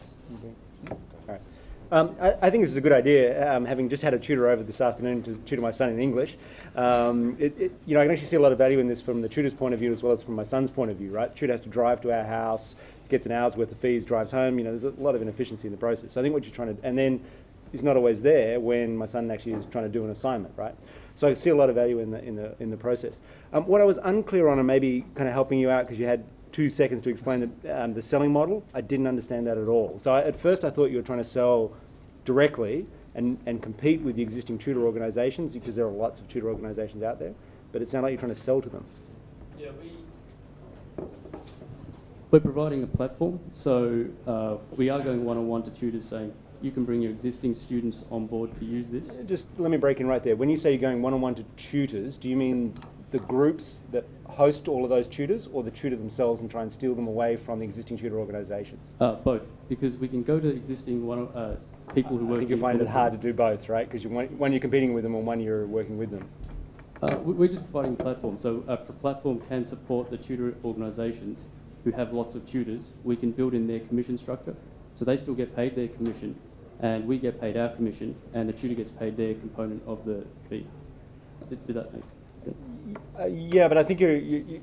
I think this is a good idea. Having just had a tutor over this afternoon to tutor my son in English, you know, I can actually see a lot of value in this from the tutor's point of view as well as from my son's point of view, right? The tutor has to drive to our house, gets an hour's worth of fees, drives home. You know, there's a lot of inefficiency in the process. So I think what you're trying to, and then he's not always there when my son actually is trying to do an assignment, right? So I see a lot of value in the process. What I was unclear on, and maybe kind of helping you out because you had 2 seconds to explain the selling model, I didn't understand that at all. So at first I thought you were trying to sell directly and compete with the existing tutor organisations, because there are lots of tutor organisations out there, but it sounded like you're trying to sell to them. Yeah, we're providing a platform, so we are going one-on-one to tutors saying, you can bring your existing students on board to use this. Just let me break in right there. When you say you're going one-on-one to tutors, do you mean the groups that host all of those tutors, or the tutor themselves and try and steal them away from the existing tutor organisations? Both, because we can go to existing people who work. I think you find it hard to do both, right? Because one you're competing with them, and one you're working with them. We're just providing a platform, so the platform can support the tutor organisations who have lots of tutors. We can build in their commission structure, so they still get paid their commission, and we get paid our commission, and the tutor gets paid their component of the fee. Did that make sense? Yeah, but I think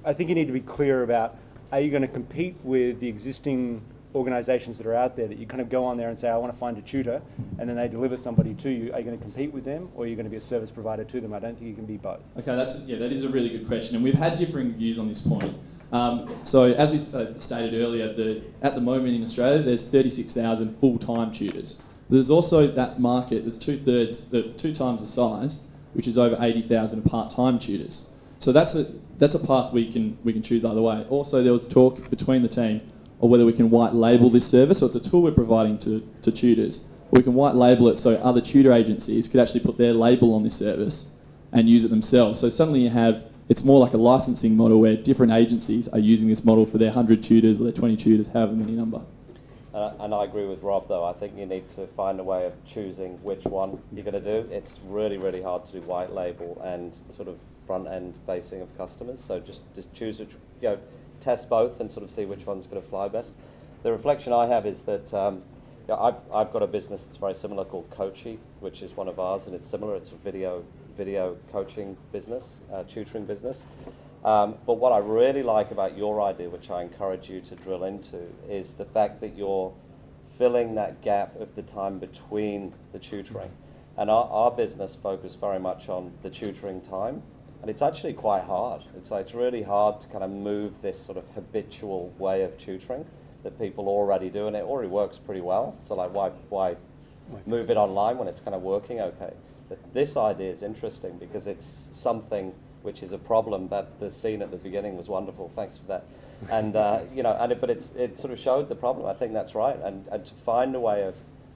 I think you need to be clear about, are you going to compete with the existing organisations that are out there, that you kind of go on there and say, I want to find a tutor, and then they deliver somebody to you? Are you going to compete with them, or are you going to be a service provider to them? I don't think you can be both. Okay, that is a really good question, and we've had differing views on this point. So as we stated earlier, at the moment in Australia, there's 36,000 full-time tutors. There's also that market that's 2 times the size, which is over 80,000 part-time tutors. So that's a path we can choose either way. Also, there was talk between the team of whether we can white label this service. So it's a tool we're providing to tutors. Or we can white label it so other tutor agencies could actually put their label on this service and use it themselves. So suddenly it's more like a licensing model where different agencies are using this model for their 100 tutors or their 20 tutors, however many number. And I agree with Rob, though. I think you need to find a way of choosing which one you're going to do. It's really, really hard to do white label and sort of front-end facing of customers. So just choose which, test both and sort of see which one's going to fly best. The reflection I have is that I've got a business that's very similar called Coachy, which is one of ours, and it's similar. It's a video coaching business, tutoring business. But what I really like about your idea, which I encourage you to drill into, is the fact that you're filling that gap of the time between the tutoring. And our business focused very much on the tutoring time. And it's actually quite hard. It's really hard to kind of move this sort of habitual way of tutoring that people already do, and it already works pretty well. So like, why move it online when it's kind of working okay? But this idea is interesting because it's something which is a problem that the scene at the beginning was wonderful. Thanks for that. And but it sort of showed the problem. I think that's right. And to find a way of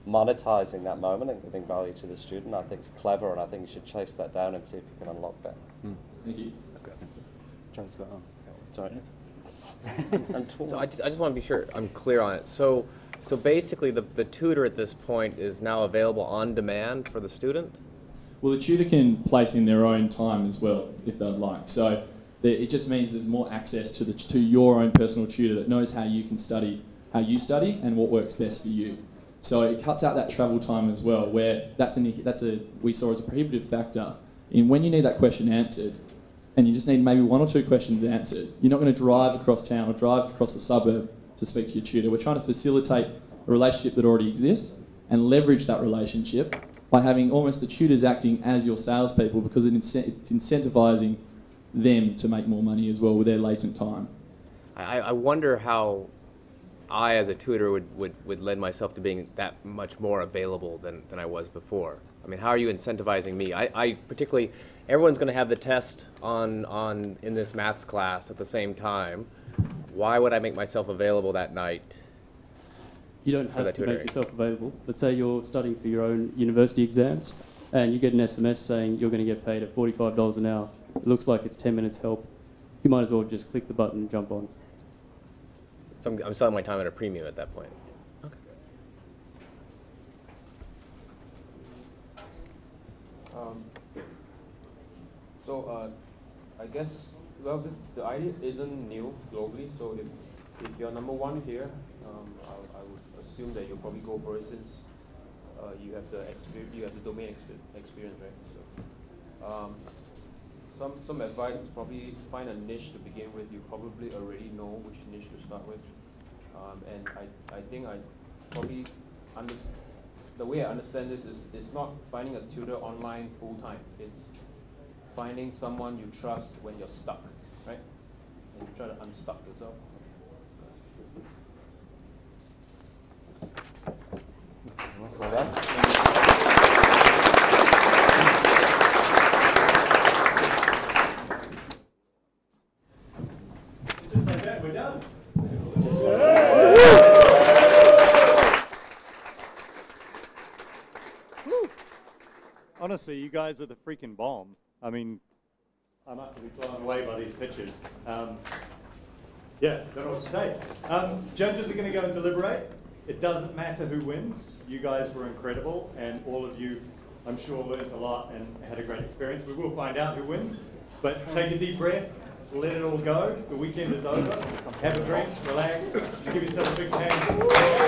monetizing that moment and giving value to the student, I think is clever, and I think you should chase that down and see if you can unlock that. Thank you. Sorry. So I just want to be sure I'm clear on it. So basically the tutor at this point is now available on demand for the student? Well, the tutor can place in their own time as well, if they'd like. So it just means there's more access to your own personal tutor that knows how you study, and what works best for you. So it cuts out that travel time as well, where we saw as a prohibitive factor in when you need that question answered, and you just need maybe 1 or 2 questions answered. You're not going to drive across town or drive across the suburb to speak to your tutor. We're trying to facilitate a relationship that already exists and leverage that relationship by having almost the tutors acting as your salespeople, because it's incentivising them to make more money as well with their latent time. I wonder how I, as a tutor, would lend myself to being that much more available than I was before. I mean, how are you incentivizing me? I particularly, everyone's going to have the test in this maths class at the same time. Why would I make myself available that night? You don't have to make yourself available. Let's say you're studying for your own university exams and you get an SMS saying you're going to get paid at $45 an hour. It looks like it's 10 minutes help. You might as well just click the button and jump on. So I'm selling my time at a premium at that point. Okay. I guess, well, the idea isn't new globally. So if you're number one here, I would assume that you'll probably go for it since you have the domain experience, right? So, some advice is probably find a niche to begin with. You probably already know which niche to start with, and I think I probably the way I understand this is it's not finding a tutor online full time. It's finding someone you trust when you're stuck, right? And you try to unstuck yourself. Just like that, we're done. Just like that. Honestly, you guys are the freaking bomb. I mean, I'm utterly blown away by these pictures. Yeah, don't know what to say. Judges are going to go and deliberate. It doesn't matter who wins. You guys were incredible, and all of you, I'm sure, learned a lot and had a great experience. We will find out who wins, but take a deep breath, let it all go. The weekend is over. Have a drink, relax, give yourself a big hand.